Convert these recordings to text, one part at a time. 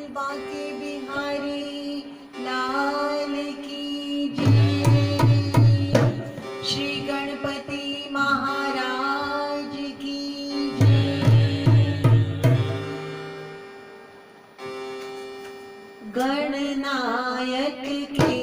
बांके बिहारी लाल की जय। श्री गणपति महाराज की जय। गणनायक के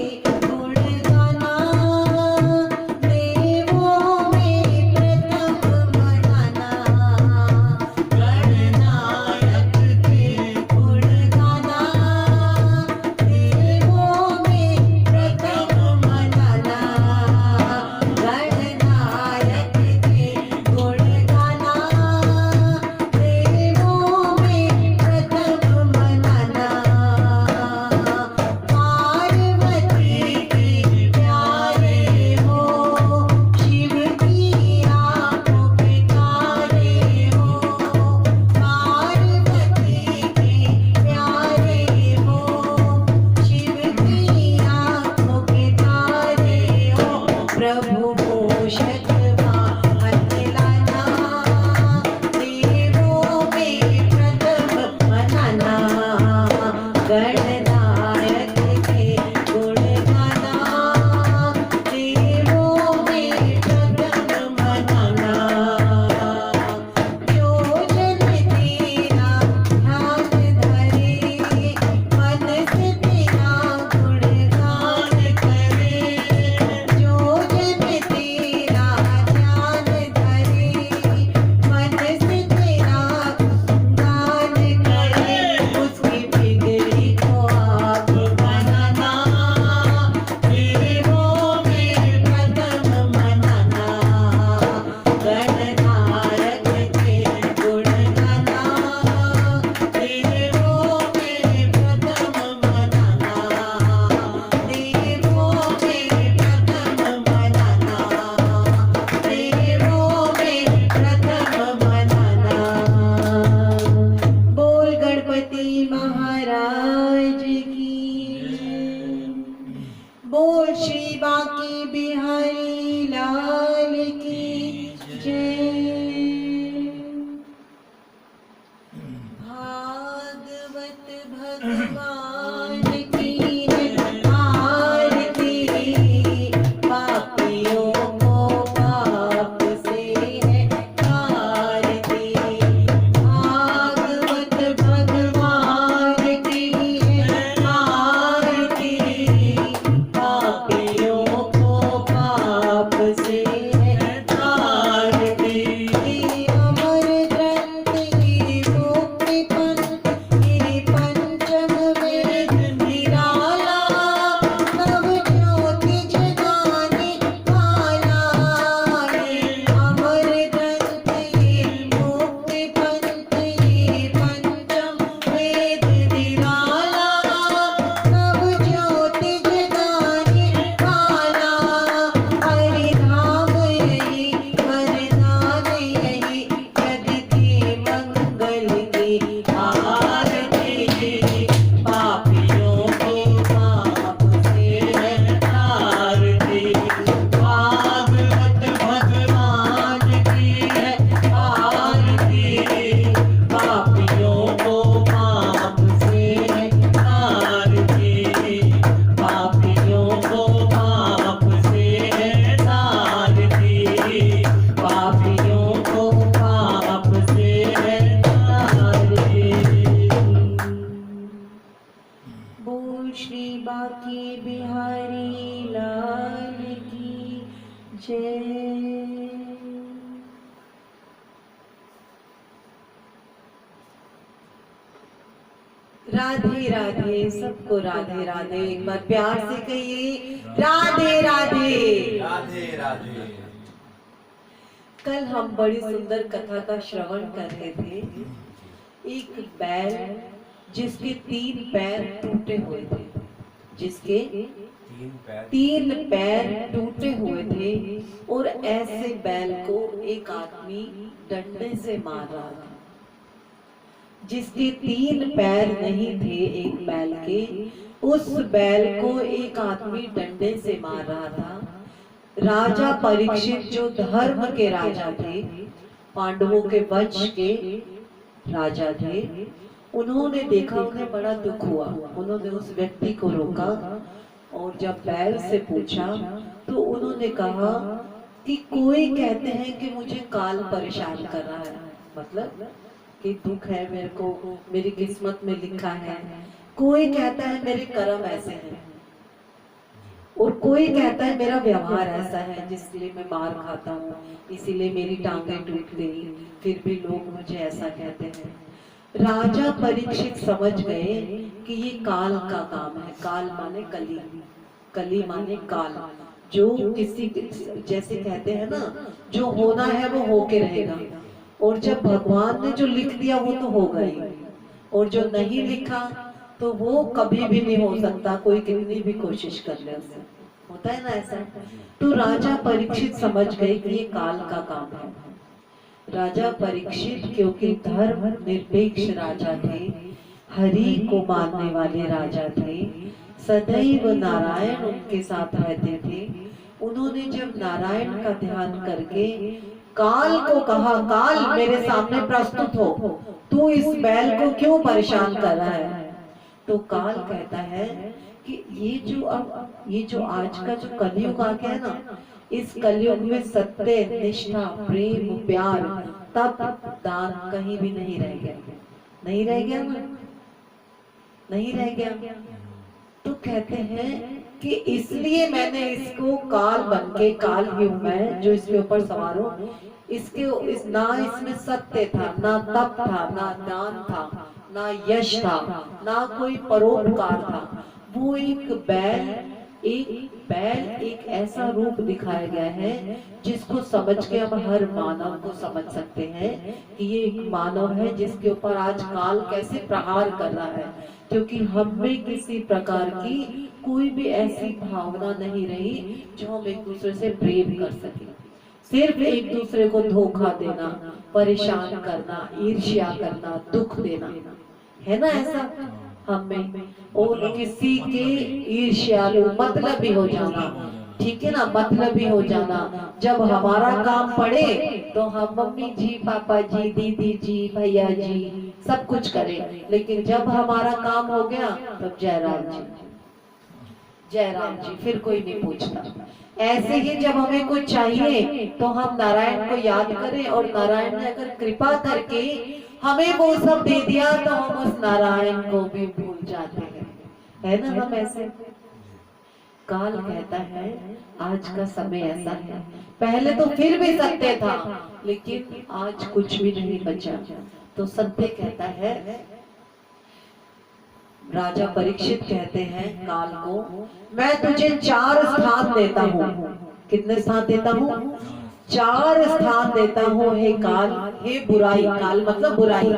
महाराज की। बोल श्री बांके बिहारी लाल की जय। भागवत भगवान की आरती। पापियों को पाप से है आरती। भागवत भगवान की आरती। पापियों को पाप से है आरती। अमर ग्रंथ की मुक्ति पंथ की पंचम वेद निराला। नव ज्योति जगाने वाला। अमर ग्रंथ की मुक्ति पंथ की पंचम वेद निराला। नव ज्योति जगाने वाला। हरिधाम यही वरदान यही जग के मंगल की आरती। पापियों को पाप से है आरती। भागवत भगवान की है आरती। पापियों को पाप से है आरती। पापियों को पाप से है आरती। पापियों को पाप से है आरती। बोल श्री बांके बिहारी लाल की जय। राधे राधे, सबको राधे राधे। एक बार प्यार से कहिए राधे राधे। राधे राधे। कल हम बड़ी सुंदर कथा का श्रवण कर रहे थे। एक बैल जिसके 3 पैर टूटे हुए थे। जिसके 3 पैर टूटे हुए थे और ऐसे बैल को एक आदमी डंडे से मार रहा था। जिसके 3 पैर नहीं थे एक बैल के, उस बैल को एक आदमी डंडे से मार रहा था। राजा परीक्षित जो धर्म के राजा थे, पांडवों के वंश के राजा थे, उन्होंने देखा, उन्हें बड़ा दुख हुआ। उन्होंने उस व्यक्ति को रोका और जब बैल से पूछा तो उन्होंने कहा कि कोई कहते हैं कि मुझे काल परेशान कर रहा है, मतलब कि दुख है मेरे को, मेरी किस्मत में लिखा है। कोई कहता है मेरे कर्म ऐसे हैं, और कोई कहता है मेरा व्यवहार ऐसा है जिसके लिए मैं मार खाता हूँ, इसीलिए मेरी टांगें टूट गई, फिर भी लोग मुझे ऐसा कहते हैं। राजा परीक्षित समझ गए कि ये काल का काम है। काल माने कली, कली माने काल। जो किसी जैसे कहते हैं ना, जो होना है वो होके रहेगा, और जब भगवान ने जो लिख दिया वो तो होगा ही, और जो नहीं लिखा तो वो कभी भी नहीं हो सकता, कोई कितनी भी कोशिश कर ले उसे। होता है ना ऐसा। तो राजा परीक्षित समझ गए कि ये काल का काम है। राजा परीक्षित क्योंकि धर्म निरपेक्ष राजा थे, हरि को मानने वाले राजा थे, सदैव नारायण उनके साथ रहते थे। उन्होंने जब नारायण का ध्यान करके काल को कहा, काल मेरे सामने प्रस्तुत हो, तू इस बैल को क्यों परेशान कर रहा है? तो काल कहता है कि ये जो आज का जो कलयुग आ गया है ना, इस कलयुग में सत्य, निष्ठा, प्रेम, प्यार, तप, दान कहीं भी नहीं रह गया। नहीं रह गया ना, नहीं रह गया। तो कहते हैं कि इसलिए मैंने इसको काल बनके, काल ही हूं मैं जो इसके ऊपर सवार हूं, ना इसमें सत्य था, ना तप था, ना दान था, ना यश था, ना कोई परोपकार था। वो एक बैल एक ऐसा रूप दिखाया गया है जिसको समझ के हम हर मानव को समझ सकते हैं कि ये एक मानव है जिसके ऊपर आज काल कैसे प्रहार कर रहा है, क्योंकि हम में किसी प्रकार की कोई भी ऐसी भावना नहीं रही जो हम एक दूसरे से प्रेम कर सके। सिर्फ एक दूसरे को धोखा देना, परेशान करना, ईर्ष्या करना, दुख देना, है ना ऐसा हमें। और किसी के ईर्ष्यालु, मतलबी हो जाना, ठीक है ना, मतलबी हो जाना। जब हमारा काम पड़े तो हम मम्मी जी, पापा जी, दीदी जी, भैया जी सब कुछ करें, लेकिन जब हमारा काम हो गया तब जय राम जी, जय राम जी, फिर कोई नहीं पूछता। ऐसे ही जब हमें कुछ चाहिए तो हम नारायण को याद करें, और नारायण ने अगर कृपा करके हमें वो सब दे दिया तो हम उस नारायण को भी भूल जाते हैं, है ना। हम ऐसे, काल कहता है आज का समय ऐसा है। पहले तो फिर भी सत्य था, लेकिन आज कुछ भी नहीं बचा। तो सत्य कहता है, राजा परीक्षित कहते हैं काल को, मैं तुझे 4 स्थान देता हूँ। कितने स्थान देता हूँ? 4 स्थान देता हूँ हे काल, हे बुराई, काल मतलब बुराई,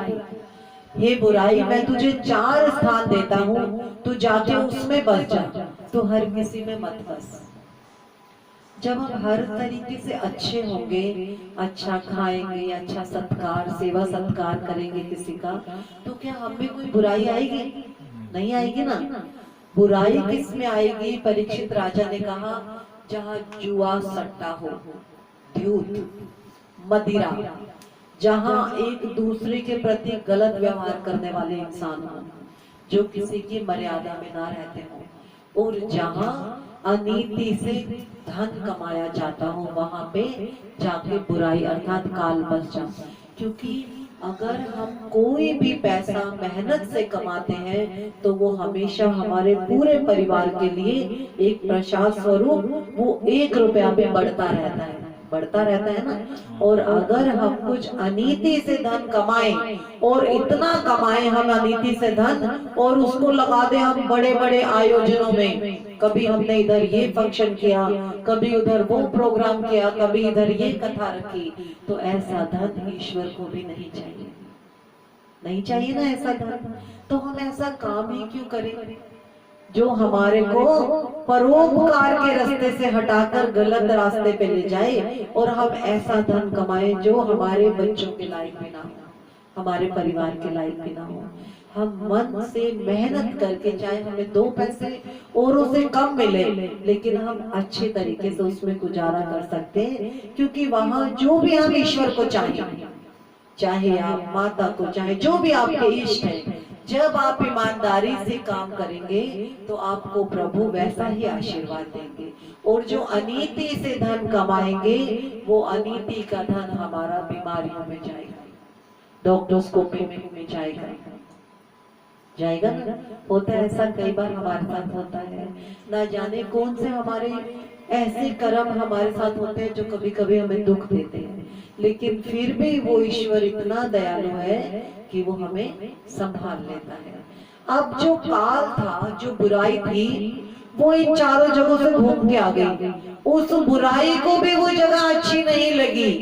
हे बुराई, मैं तुझे 4 स्थान देता हूँ, तू जाके उसमें बस जा, तो हर किसी में मत बस। जब हम हर तरीके से अच्छे होंगे, अच्छा खाएंगे, अच्छा सत्कार, सेवा सत्कार करेंगे किसी का, तो क्या हमें कोई बुराई आएगी? नहीं आएगी ना। बुराई किस में आएगी? परीक्षित राजा ने कहा, जहाँ जुआ सट्टा हो, द्यूत, मदिरा, जहाँ एक दूसरे के प्रति गलत व्यवहार करने वाले इंसान हो, जो किसी की मर्यादा में ना रहते हो, और जहाँ अनीति से धन कमाया जाता हो, वहां पे जाके बुराई अर्थात काल बस जा। क्योंकि अगर हम कोई भी पैसा मेहनत से कमाते हैं तो वो हमेशा हमारे पूरे परिवार के लिए एक प्रसाद स्वरूप वो 1 रुपया भी बढ़ता रहता है, बढ़ता रहता है ना। और अगर हम कुछ अनीति से धन कमाएं, और इतना कमाएं हम अनीति से धन, और उसको लगा दे हम बड़े बड़े आयोजनों में, कभी हमने इधर ये फंक्शन किया, कभी उधर वो प्रोग्राम किया, कभी इधर ये कथा रखी, तो ऐसा धन ईश्वर को भी नहीं चाहिए, नहीं चाहिए ना ऐसा धन। तो हम ऐसा काम ही क्यों करें जो हमारे को परोपकार के रास्ते से हटाकर गलत रास्ते पे ले जाए, और हम ऐसा धन कमाएं जो हमारे बच्चों के लायक भी ना हो, हमारे परिवार के लायक भी ना हो। हम मन से मेहनत करके, चाहे हमें 2 पैसे औरों से कम मिले, लेकिन हम अच्छे तरीके से उसमें गुजारा कर सकते हैं, क्योंकि वहां जो भी हम ईश्वर को चाहिए, चाहे आप माता को, चाहे जो भी आपके इष्ट है, जब आप ईमानदारी से काम करेंगे तो आपको प्रभु वैसा ही आशीर्वाद देंगे। और जो अनीति से धन कमाएंगे वो अनीति का धन हमारा बीमारियों में जाएगा, डॉक्टर्स को पेमेंट में जाएगा, जाएगा ना। होता है ऐसा, कई बार हमारे साथ होता है। ना जाने कौन से हमारे ऐसे कर्म हमारे साथ होते हैं जो कभी कभी हमें दुख देते हैं, लेकिन फिर भी वो ईश्वर इतना दयालु है कि वो हमें संभाल लेता है। अब जो काल था, जो बुराई थी, वो इन चारों जगहों से घूम के आ गई। उस बुराई को भी वो जगह अच्छी नहीं लगी,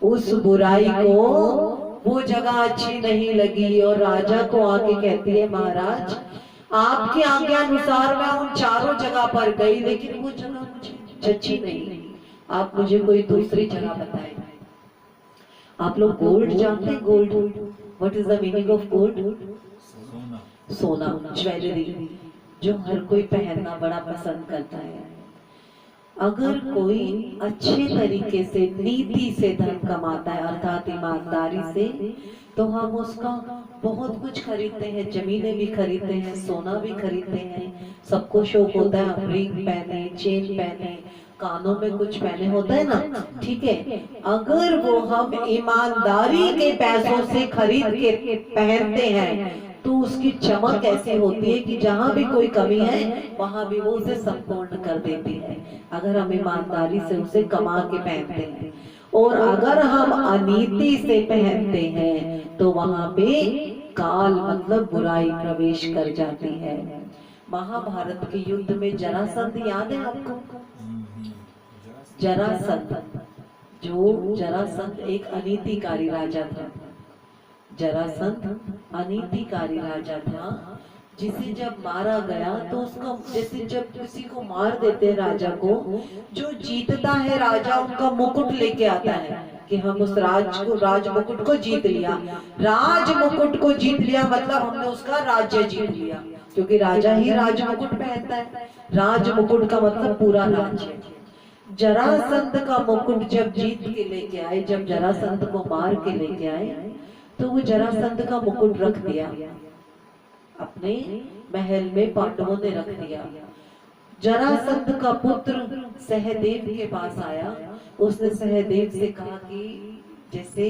उस बुराई को वो जगह अच्छी नहीं लगी और राजा को आके कहती है, महाराज आपकी आज्ञा अनुसार मैं उन चारों जगह पर गई, लेकिन वो जगह मुझे जची नहीं, आप मुझे कोई दूसरी जगह बताएं। आप लोग गोल्ड जानते हैं? Gold, what is the meaning of gold? सोना, ज्वेलरी, जो हर कोई पहनना बड़ा पसंद करता है। अगर कोई अच्छे तरीके से नीति से धन कमाता है, अर्थात ईमानदारी से, तो हम उसका बहुत कुछ खरीदते हैं, जमीनें भी खरीदते हैं, सोना भी खरीदते हैं। सबको शौक होता है हम रिंग पहने, चेन पहने, कानों में कुछ पहने, होता है ना, ठीक है। अगर वो हम ईमानदारी के पैसों से खरीद के पहनते हैं तो उसकी चमक ऐसी होती है कि जहां भी कोई कमी है वहां भी वो उसे संपूर्ण कर देती है, अगर हम ईमानदारी से उसे कमा के पहनते हैं। और अगर हम अनीति से पहनते हैं तो वहां पे काल मतलब बुराई प्रवेश कर जाती है। महाभारत के युद्ध में जरासंध याद है आपको? जरासंध, जो जरासंध एक अनीतिकारी राजा था। जरासंध अनीतिकारी राजा था, जिसे जब मारा गया तो उसका, जैसे जब किसी को मार देते हैं राजा को, जो जीतता है राजा उनका मुकुट लेके आता है कि हम उस राज मुकुट को जीत लिया। राज मुकुट को जीत लिया मतलब हमने उसका राज्य जीत लिया, क्योंकि राजा ही राज मुकुट पहनता है। राज मुकुट का मतलब पूरा राज्य। जरासंध का मुकुट जब जीत के लेके आए, जब जरासंध को मार के लेके आए, तो वो जरासंध का मुकुट रख दिया अपने महल में, पांडवों ने रख दिया। जरासंध का पुत्र सहदेव के पास आया, उसने सहदेव से कहा कि जैसे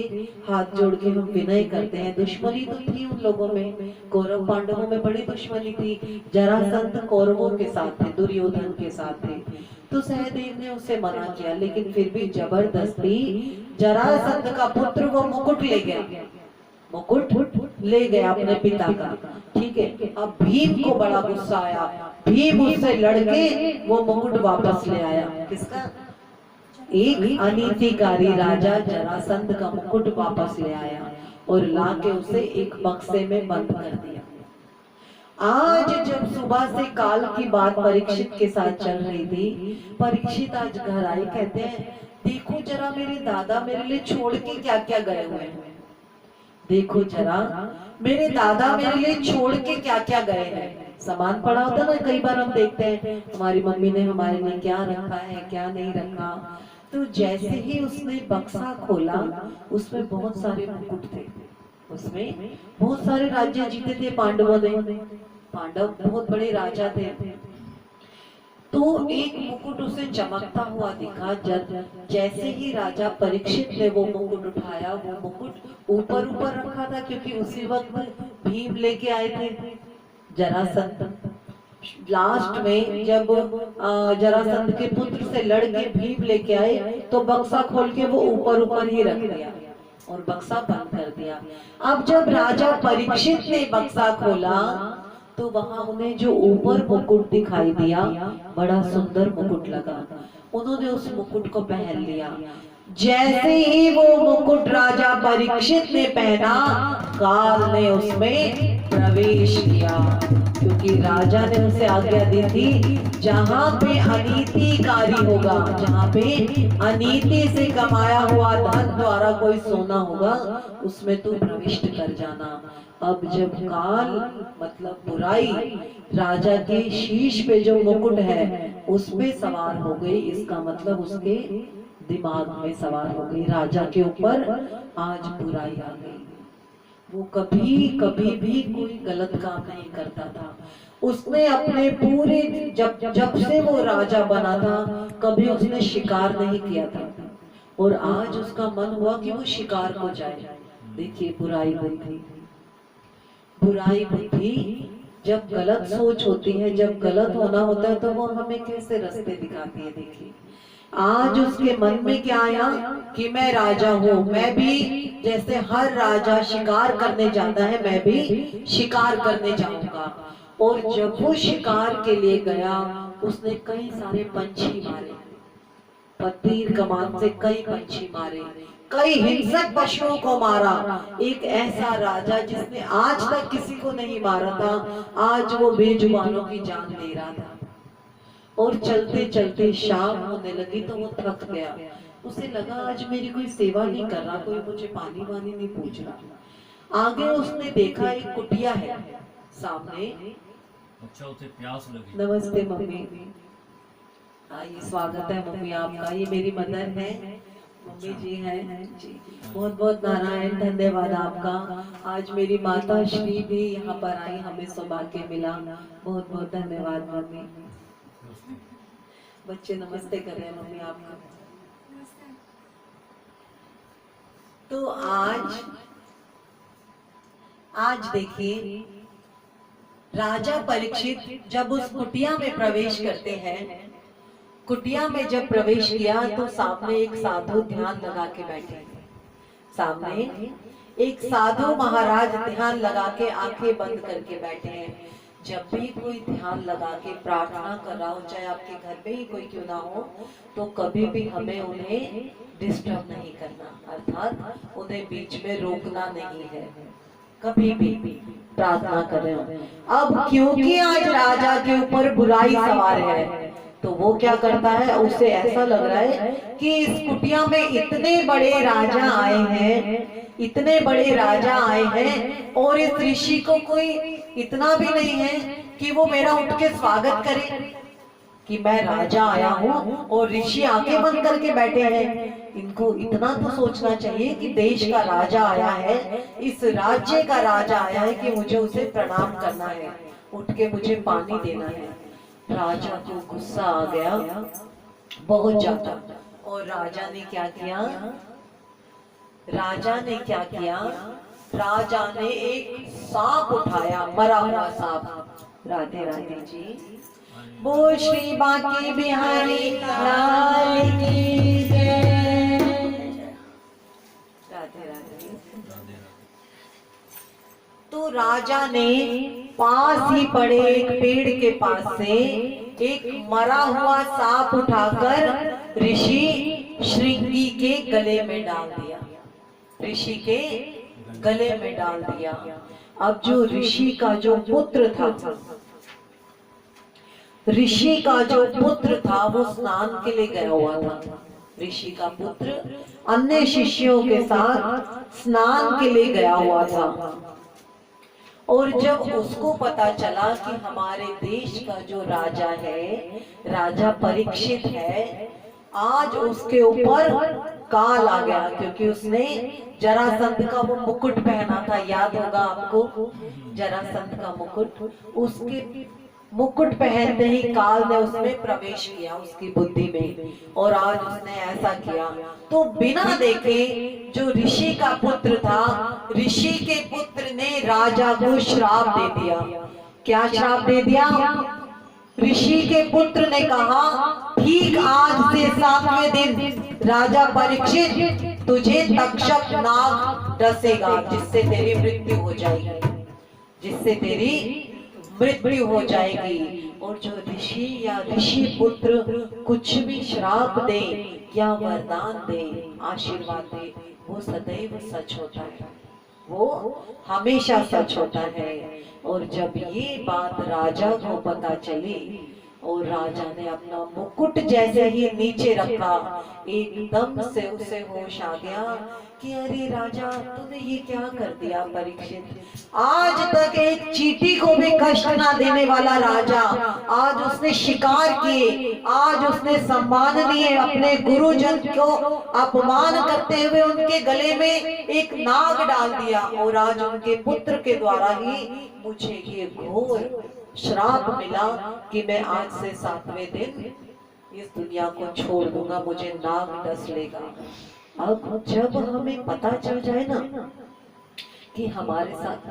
हाथ जोड़ के हम विनय करते हैं, दुश्मनी तो थी उन लोगों में, कौरव पांडवों में बड़ी दुश्मनी थी, जरासंध कौरवों के साथ थे, दुर्योधन के साथ थे। तो सहदेव ने उसे मना किया, लेकिन फिर भी जबरदस्ती जरासंध का पुत्र वो मुकुट ले गया, मुकुट ले गया अपने पिता का, ठीक है। अब भीम को बड़ा गुस्सा आया, भीम उससे लड़के वो मुकुट वापस ले आया। किसका? एक अनीतिकारी राजा जरासंध का मुकुट वापस ले आया और लाके उसे एक बक्से में बंद कर दिया। आज जब सुबह से काल की बात परीक्षित के साथ चल रही थी, परीक्षित आज घर आए, कहते हैं देखो जरा मेरे दादा मेरे लिए छोड़ के क्या क्या गए हुए हैं, देखो जरा मेरे दादा मेरे लिए छोड़ के क्या क्या गए हैं। सामान पड़ा होता ना, कई बार हम देखते हैं हमारी मम्मी ने हमारे लिए क्या रखा है क्या नहीं रखा। तो जैसे ही उसने बक्सा खोला उसमें बहुत सारे मुकुट थे, उसमें बहुत सारे राज्य जीते थे पांडवों ने, पांडव बहुत बड़े राजा थे। तो एक मुकुट उसे चमकता हुआ दिखा। जैसे ही राजा परीक्षित ने वो मुकुट उठाया, वो मुकुट ऊपर ऊपर रखा था क्योंकि उसी वक्त भीम लेके आए थे जरासंध। लास्ट में जब जरासंध के पुत्र से लड़ के भीम लेके आए तो बक्सा खोल के वो ऊपर ऊपर ही रख दिया और बक्सा बंद कर दिया। अब जब राजा परीक्षित ने बक्सा खोला तो वहां उन्हें जो ऊपर मुकुट दिखाई दिया, बड़ा सुंदर मुकुट लगा। उन्होंने उस मुकुट को पहन लिया। जैसे ही वो मुकुट राजा परीक्षित ने पहना, काल ने उसमें प्रवेश किया, क्योंकि राजा ने उसे आज्ञा दी थी जहां पे अनीतिकारी होगा, जहां पे अनीति से कमाया हुआ धन द्वारा कोई सोना होगा, उसमें तू प्रविष्ट कर जाना। अब जब काल मतलब बुराई राजा के शीश पे जो मुकुट है उस पे सवार हो गई, इसका मतलब उसके दिमाग में सवार हो गई, राजा के ऊपर आज बुराई आ गई। वो कभी कभी भी कोई गलत काम नहीं करता था। उसने अपने पूरे जब जब से वो राजा बना था कभी उसने शिकार नहीं किया था, और आज उसका मन हुआ कि वो शिकार को जाए। देखिए बुराई बुद्धि, बुराई बुद्धि जब गलत सोच होती है, जब गलत होना होता है, तो वो हमें कैसे रास्ते दिखाती है। देखिए आज उसके मन में क्या आया कि मैं राजा हूँ, मैं भी जैसे हर राजा शिकार करने जाता है मैं भी शिकार करने जाऊंगा। और जब वो शिकार के लिए गया उसने कई सारे पंछी मारे, तीर कमान से कई पंछी मारे, कई हिंसक पशुओं को मारा। एक ऐसा राजा जिसने आज तक किसी को नहीं मारा था, आज वो बेजुबानों की जान ले रहा था। और चलते चलते शाम होने लगी तो वो थक गया। उसे लगा आज मेरी कोई सेवा नहीं कर रहा, कोई मुझे पानी वानी नहीं पूछ रहा। आगे उसने देखा एक कुटिया है सामने। अच्छा उसे प्यास लगी। नमस्ते मम्मी, आइए स्वागत है मम्मी आपका। ये मेरी मदर है, मम्मी जी हैं जी। बहुत बहुत नारायण धन्यवाद आपका। आज मेरी माता श्री भी यहाँ पर आई, हमें सौभाग्य मिला। बहुत बहुत धन्यवाद मम्मी। बच्चे नमस्ते कर रहे हैं मम्मी आपका। तो आज देखिए राजा परीक्षित जब उस कुटिया में प्रवेश करते हैं, कुटिया में जब प्रवेश किया तो सामने एक साधु ध्यान लगा के बैठे हैं। सामने एक साधु महाराज ध्यान लगा के आंखें बंद करके बैठे हैं। जब भी कोई ध्यान लगा के प्रार्थना कर रहा हो, चाहे आपके घर में ही कोई क्यों ना हो, तो कभी भी हमें उन्हें डिस्टर्ब नहीं करना, अर्थात उन्हें बीच में रोकना नहीं है। कभी भी प्रार्थना कर रहे हो। अब क्योंकि आज राजा के ऊपर बुराई सवार है, तो वो क्या करता है, उसे ऐसा लग रहा है कि इस कुटिया में इतने बड़े राजा आए हैं, इतने बड़े राजा आए हैं, और इस ऋषि को कोई इतना भी नहीं है कि वो मेरा उठ के स्वागत करे कि मैं राजा आया हूँ और ऋषि आंखें बंद करके बैठे हैं। इनको इतना तो सोचना चाहिए कि देश का राजा आया है, इस राज्य का राजा आया है, कि मुझे उसे प्रणाम करना है, उठ के मुझे पानी देना है। राजा को गुस्सा आ गया बहुत ज्यादा, और राजा ने क्या किया, राजा ने क्या किया, राजा ने एक सांप उठाया, मरा हुआ सांप। राधे राधे जी, बोल श्री बांके बिहारी लाल की जय। राधे राधे। तो राजा ने पास ही पड़े एक पेड़ के पास से एक मरा हुआ सांप उठाकर ऋषि श्रृंगी के गले में डाल दिया, ऋषि के गले में डाल दिया। अब जो ऋषि का जो पुत्र था, ऋषि का जो पुत्र था वो स्नान के लिए गया हुआ था। ऋषि का पुत्र अन्य शिष्यों के साथ स्नान के लिए गया हुआ था, और जब उसको पता चला कि हमारे देश का जो राजा है, राजा परीक्षित है, आज उसके ऊपर काल आ गया, क्योंकि उसने जरासंध का वो मुकुट पहना था, याद होगा आपको जरासंध का मुकुट। उसके मुकुट पहनते ही काल ने उसमें प्रवेश किया उसकी बुद्धि में, और आज उसने ऐसा किया। तो बिना देखे जो ऋषि का पुत्र था, ऋषि के पुत्र ने राजा को श्राप दे दिया। क्या श्राप दे दिया? ऋषि के पुत्र ने कहा, ठीक आज से 7वें दिन राजा परीक्षित तुझे तक्षक नाग डसेगा, जिससे तेरी मृत्यु हो जाएगी, जिससे तेरी मृत्यु हो जाएगी। और जो ऋषि या ऋषि पुत्र कुछ भी श्राप दे या वरदान दे, आशीर्वाद दे, वो सदैव सच होता है, वो हमेशा सच होता है। और जब ये बात राजा को पता चली, और राजा ने अपना मुकुट जैसे ही नीचे रखा, एकदम से उसे होश आ गया कि अरे राजा तूने ये क्या कर दिया परीक्षित, आज तक एक चींटी को भी कष्ट ना देने वाला राजा, आज उसने शिकार किए, आज उसने सम्माननीय अपने गुरुजन को अपमान करते हुए उनके गले में एक नाग डाल दिया, और आज उनके पुत्र के द्वारा ही मुझे ये घोर श्राप मिला कि मैं आज से 7वें दिन इस दुनिया को छोड़ दूंगा, मुझे नाग डस लेगा। अब जब हमें पता चल जाए ना कि हमारे साथ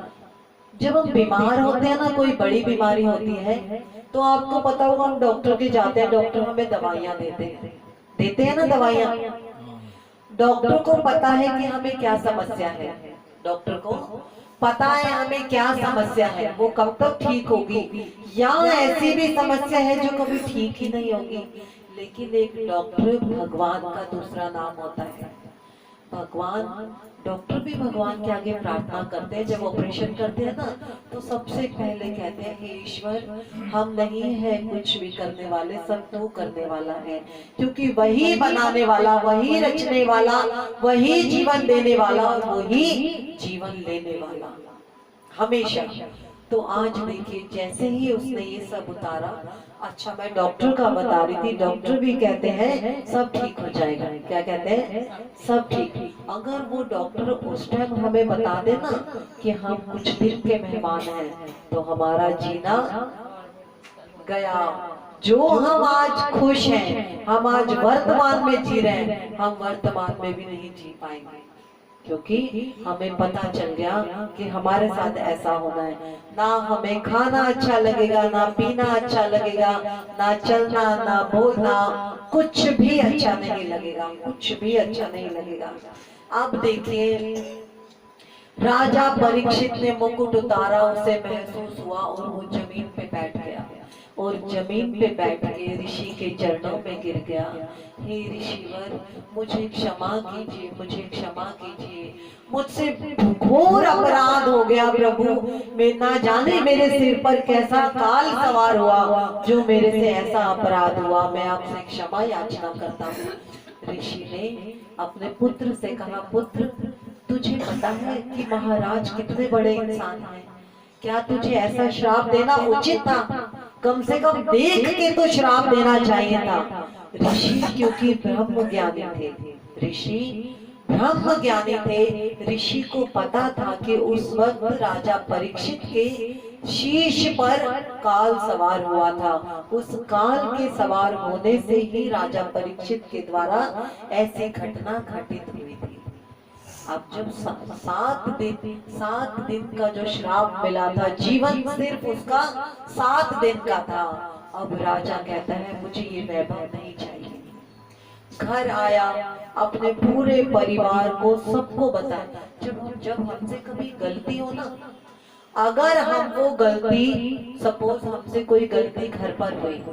जब हम बीमार होते हैं ना, कोई बड़ी बीमारी होती है, तो आपको पता होगा हम डॉक्टर के जाते हैं, डॉक्टर हमें दवाइयाँ देते हैं ना दवाइयाँ। डॉक्टर को पता है कि हमें क्या समस्या है, डॉक्टर को पता है हमें क्या समस्या है, वो कब तक ठीक होगी, या ऐसी भी समस्या है जो कभी ठीक ही नहीं होगी। लेकिन एक डॉक्टर भगवान का दूसरा नाम होता है। भगवान, डॉक्टर भी भगवान के आगे प्रार्थना करते हैं। जब ऑपरेशन करते हैं ना, तो सबसे पहले कहते हैं, हे ईश्वर, हम नहीं है कुछ भी करने वाले, सब तू करने वाला है, क्योंकि वही बनाने वाला, वही रचने वाला, वही जीवन देने वाला और वही जीवन लेने वाला हमेशा। तो आज देखिए जैसे ही उसने ये सब उतारा, अच्छा मैं डॉक्टर का बता रही थी, डॉक्टर भी कहते हैं सब ठीक हो जाएगा। क्या कहते हैं? सब ठीक। अगर वो डॉक्टर उस टाइम हमें बता देना कि हम कुछ दिन के मेहमान हैं, तो हमारा जीना गया। जो हम आज खुश हैं, हम आज वर्तमान में जी रहे हैं, हम वर्तमान में भी नहीं जी पाएंगे, क्योंकि हमें पता चल गया कि हमारे साथ ऐसा होना है। ना हमें खाना अच्छा लगेगा, ना पीना अच्छा लगेगा, ना चलना, ना बोलना, कुछ भी अच्छा नहीं लगेगा, कुछ भी अच्छा नहीं लगेगा। अब देखिए राजा परीक्षित ने मुकुट उतारा, उसे महसूस हुआ और वो जमीन पे बैठ गया, और जमीन पे बैठ के ऋषि के चरणों में गिर गया। हे ऋषिवर, मुझे क्षमा कीजिए, मुझे क्षमा कीजिए, मुझसे घोर अपराध हो गया प्रभु, मैं ना जाने मेरे सिर पर कैसा काल सवार हुआ जो मेरे से ऐसा अपराध हुआ, मैं आपसे क्षमा याचना करता हूँ। ऋषि ने अपने पुत्र से कहा, पुत्र तुझे पता है कि महाराज कितने बड़े इंसान हैं, क्या तुझे ऐसा श्राप देना उचित था? कम से कम देख के तो श्राप देना चाहिए था। ऋषि क्योंकि ब्रह्म ज्ञानी थे, ऋषि ब्रह्म ज्ञानी थे, ऋषि को पता था कि उस वक्त राजा परीक्षित के शीश पर काल सवार हुआ था। उस काल के सवार होने से ही राजा परीक्षित के द्वारा ऐसी घटना घटित हुई थी। अब जब 7 दिन का जो श्राप मिला था, जीवन सिर्फ उसका 7 दिन का था। अब राजा कहता है मुझे ये वैभव नहीं चाहिए। घर आया, अपने पूरे परिवार को सबको बताया। जब हमसे कभी गलती हो ना, अगर हम वो गलती, सपोज हमसे कोई गलती घर पर हुई,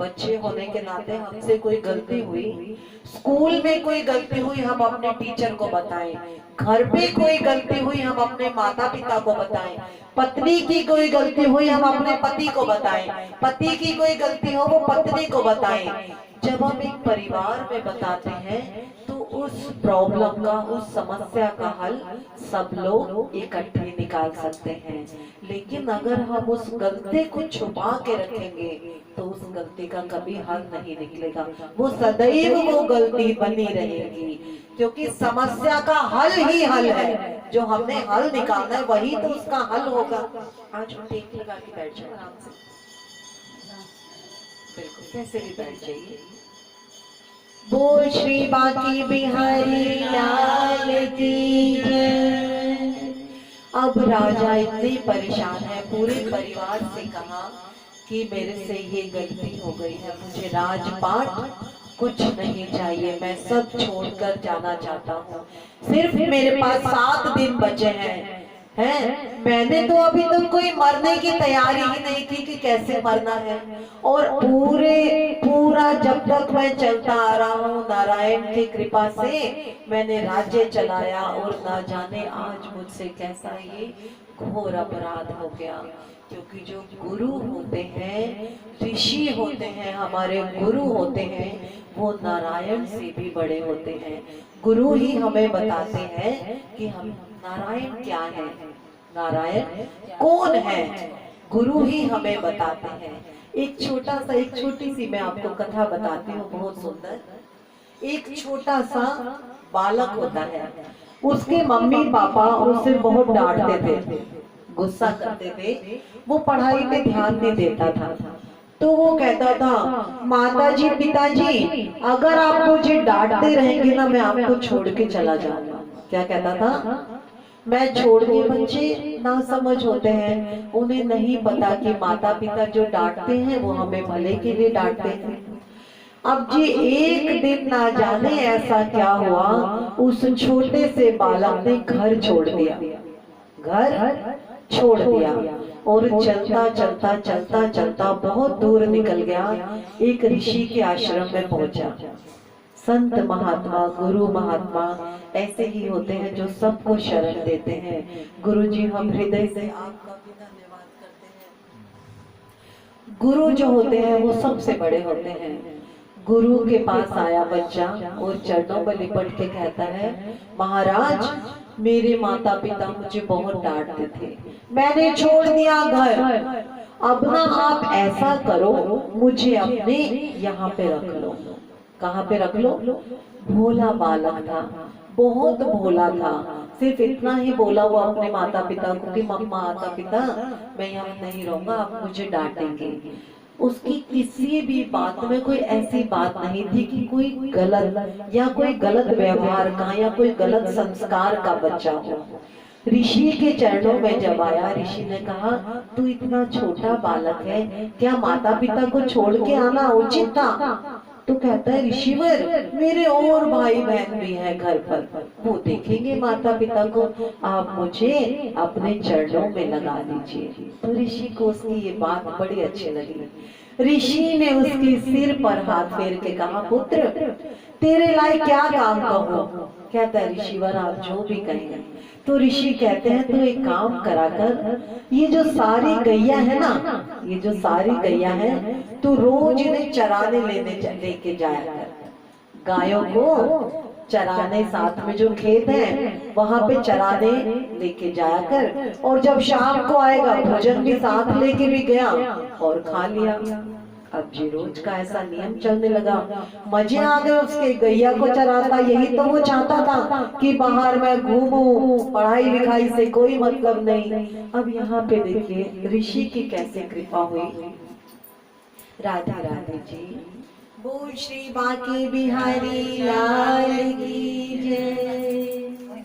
बच्चे होने के नाते हमसे कोई गलती हुई, स्कूल में कोई गलती हुई, हम अपने टीचर को बताएं, घर पे कोई गलती हुई हम अपने माता पिता को बताएं, पत्नी की कोई गलती हुई हम अपने पति को बताएं, पति की कोई गलती हो वो पत्नी को बताएं। जब हम एक परिवार में बताते हैं तो उस प्रॉब्लम का, उस समस्या का हल सब लोग इकट्ठे निकाल सकते हैं। लेकिन अगर हम उस गलती को छुपा के रखेंगे तो उस गलती का कभी हल नहीं निकलेगा, वो सदैव वो गलती बनी रहेगी, क्योंकि समस्या का हल ही हल है। जो हमने हल निकालना है वही तो उसका हल होगा। आज हम टेक लगा के बैठ जाओ आराम से, बिल्कुल कैसे भी बैठ जाइए। बोल श्री बांके बिहारी लाल की जय। अब राजा इतने परेशान है, पूरे परिवार से कहा कि मेरे से ये गलती हो गई है, मुझे राजपाट कुछ नहीं चाहिए, मैं सब छोड़कर जाना चाहता हूँ। सिर्फ मेरे पास 7 दिन बचे हैं। मैंने तो अभी तक कोई मरने की तैयारी ही नहीं की कि कैसे मरना है, और पूरा जब तक मैं चलता आ रहा हूँ, नारायण की कृपा से मैंने राज्य चलाया, और ना जाने आज मुझसे कैसा ये घोर अपराध हो गया, क्योंकि जो गुरु होते हैं, ऋषि होते हैं, हमारे गुरु होते हैं, वो नारायण से भी बड़े होते हैं। गुरु ही हमें बताते हैं कि हम नारायण क्या है, नारायण कौन है, गुरु ही हमें बताते हैं। एक छोटी सी मैं आपको कथा बताती हूँ, बहुत सुंदर। एक छोटा सा बालक होता है, उसके मम्मी पापा उसे बहुत डांटते थे, गुस्सा करते थे, वो पढ़ाई पे ध्यान नहीं देता था। तो वो कहता था, माताजी पिताजी अगर आप मुझे डांटते रहेंगे ना, मैं आपको छोड़ के चला जाऊंगा। क्या कहता था? मैं छोड़ के, बच्चे ना समझ होते हैं, उन्हें नहीं पता कि माता पिता जो डांटते हैं वो हमें भले के लिए डांटते हैं। अब जी एक दिन ना जाने ऐसा क्या हुआ, उस छोटे से बालक ने घर छोड़ दिया, घर छोड़ दिया और चलता चलता चलता चलता बहुत दूर निकल गया, एक ऋषि के आश्रम में पहुंचा। संत महात्मा, गुरु महात्मा ऐसे ही होते हैं जो सबको शरण देते हैं। गुरु जी, हम हृदय से आपका भी धन्यवाद करते हैं। गुरु जो होते हैं वो सबसे बड़े होते हैं। गुरु के पास आया बच्चा और चरणों पर लिपट के कहता है, महाराज मेरे माता पिता मुझे बहुत डांटते थे, मैंने छोड़ दिया घर, अब ना आप ऐसा करो, मुझे अपने यहाँ पे रख लो। कहाँ पे रख लो? भोला बालक था, बहुत भोला था, सिर्फ इतना ही बोला वो अपने माता पिता को कि मम्मा माता पिता मैं यहाँ नहीं रहूंगा, आप मुझे डांटेंगे। उसकी किसी भी बात में कोई ऐसी बात नहीं थी कि कोई गलत या कोई गलत व्यवहार का या कोई गलत संस्कार का बच्चा हो। ऋषि के चरणों में जब आया, ऋषि ने कहा, तू इतना छोटा बालक है, क्या माता पिता को छोड़ के आना उचित था? तो कहता है, ऋषिवर मेरे और भाई बहन भी हैं घर पर, वो देखेंगे माता पिता को, आप मुझे अपने चरणों में लगा दीजिए। तो ऋषि को उसकी ये बात बड़ी अच्छी लगी। ऋषि ने उसके सिर पर हाथ फेर के कहा, पुत्र तेरे लायक क्या काम कहूं? कहता है, ऋषिवर आप जो भी कहेंगे। तो ऋषि कहते हैं, तो एक काम करा कर, ये जो सारी गैया है ना, ये जो सारी गैया है, तू रोज इन्हें चराने लेके जाया कर। गायों को चराने, साथ में जो खेत है वहां पे चराने लेके जाया कर, और जब शाम को आएगा भोजन भी साथ लेके भी गया और खा लिया। अब जी रोज का ऐसा नियम चलने लगा, मजे आ गए उसके, गैया को चराता, यही तो वो चाहता था कि बाहर मैं घूमूं, पढ़ाई लिखाई से कोई मतलब नहीं। अब यहाँ पे देखिए ऋषि की कैसे कृपा हुई। राधे राधे जी, बोल श्री बांके बिहारी लाल की जय।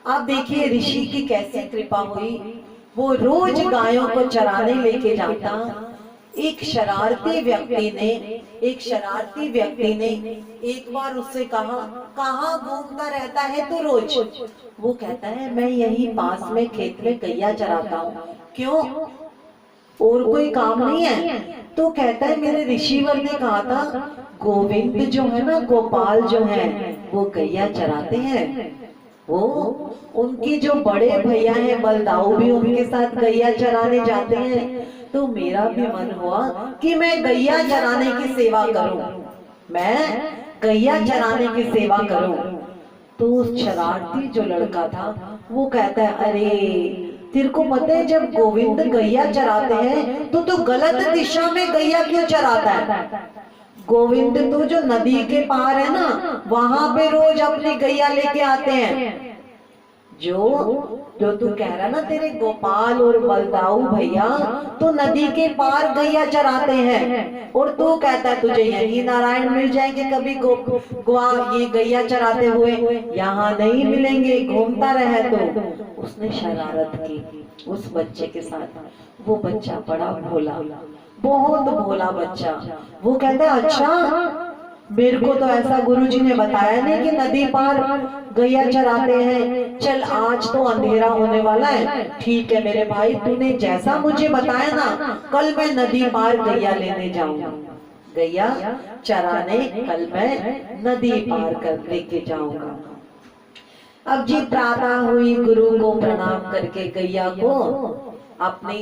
अब देखिए ऋषि की कैसे कृपा हुई, वो रोज गायों को चराने लेके जाता। एक शरारती व्यक्ति ने एक बार उससे कहा, कहाँ घूमता रहता है तू रोज? वो कहता है, मैं यही पास में खेत में गैया चराता हूँ। क्यों, और कोई काम नहीं है? तो कहता है, मेरे ऋषिवर ने कहा था, गोविंद जो है ना, गोपाल जो है, वो गैया चराते हैं, वो उनके जो बड़े भैया हैं बलदाऊ भी उनके साथ गैया चराने जाते हैं। तो मेरा भी मन हुआ कि मैं गैया चराने की सेवा करूं, मैं गैया चराने की सेवा करूं। तो उस शरारती जो लड़का था वो कहता है, अरे तेरे को पता है जब गोविंद गैया चराते हैं तो तू गलत दिशा में गैया क्यों चराता है? गोविंद तो जो नदी के पार है ना, वहां पे रोज अपनी गैया लेके आते हैं। जो तू कह रहा ना, तेरे गोपाल और बलदाऊ भैया तो नदी के पार गैया चराते हैं, और तू कहता है तुझे यही नारायण मिल जाएंगे कभी ये गैया चराते हुए, यहाँ नहीं मिलेंगे, घूमता रहे। तो उसने शरारत की उस बच्चे के साथ। वो बच्चा बड़ा भोला, बहुत भोला बच्चा। वो कहता है, अच्छा मेरे को तो ऐसा गुरुजी ने बताया नहीं कि नदी पार गैया चराते हैं, चल आज तो अंधेरा होने वाला है, ठीक है मेरे भाई, तूने जैसा मुझे बताया ना, कल मैं नदी पार गैया लेने जाऊंगा, गैया चराने कल मैं नदी पार कर लेके जाऊंगा। अब जी प्रातः हुई, गुरु को प्रणाम करके गैया को अपनी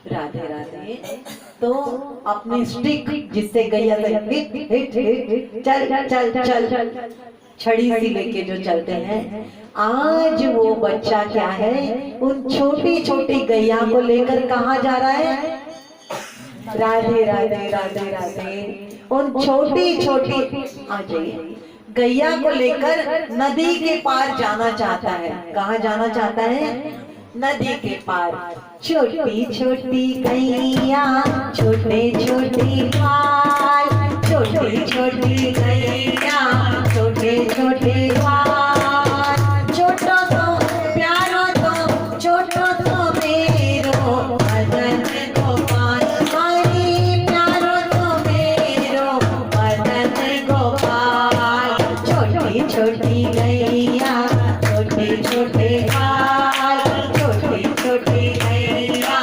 राधे राधे तो अपनी स्टिक जिससे गैया से हिट हिट हिट चल चल चल छड़ी सी लेके जो चलते हैं, आज वो बच्चा क्या है उन छोटी छोटी गैया को लेकर कहाँ जा रहा है? राधे राधे राधे राधे। उन छोटी छोटी आ जाइए गैया को लेकर नदी के पार जाना चाहता है। कहाँ जाना चाहता है? नदी के पार। छोटी छोटी गैया छोटे छोटे बाल, छोटी छोटी गैया छोटे छोटे बाल, छोटो तो प्यारो तो छोटो तो मेरो मदन गोपाल, हरी प्यारो तो मेरो मदन गोपाल। छोटी छोटी गैया छोटे छोटे बाल, छोटी छोटी गैया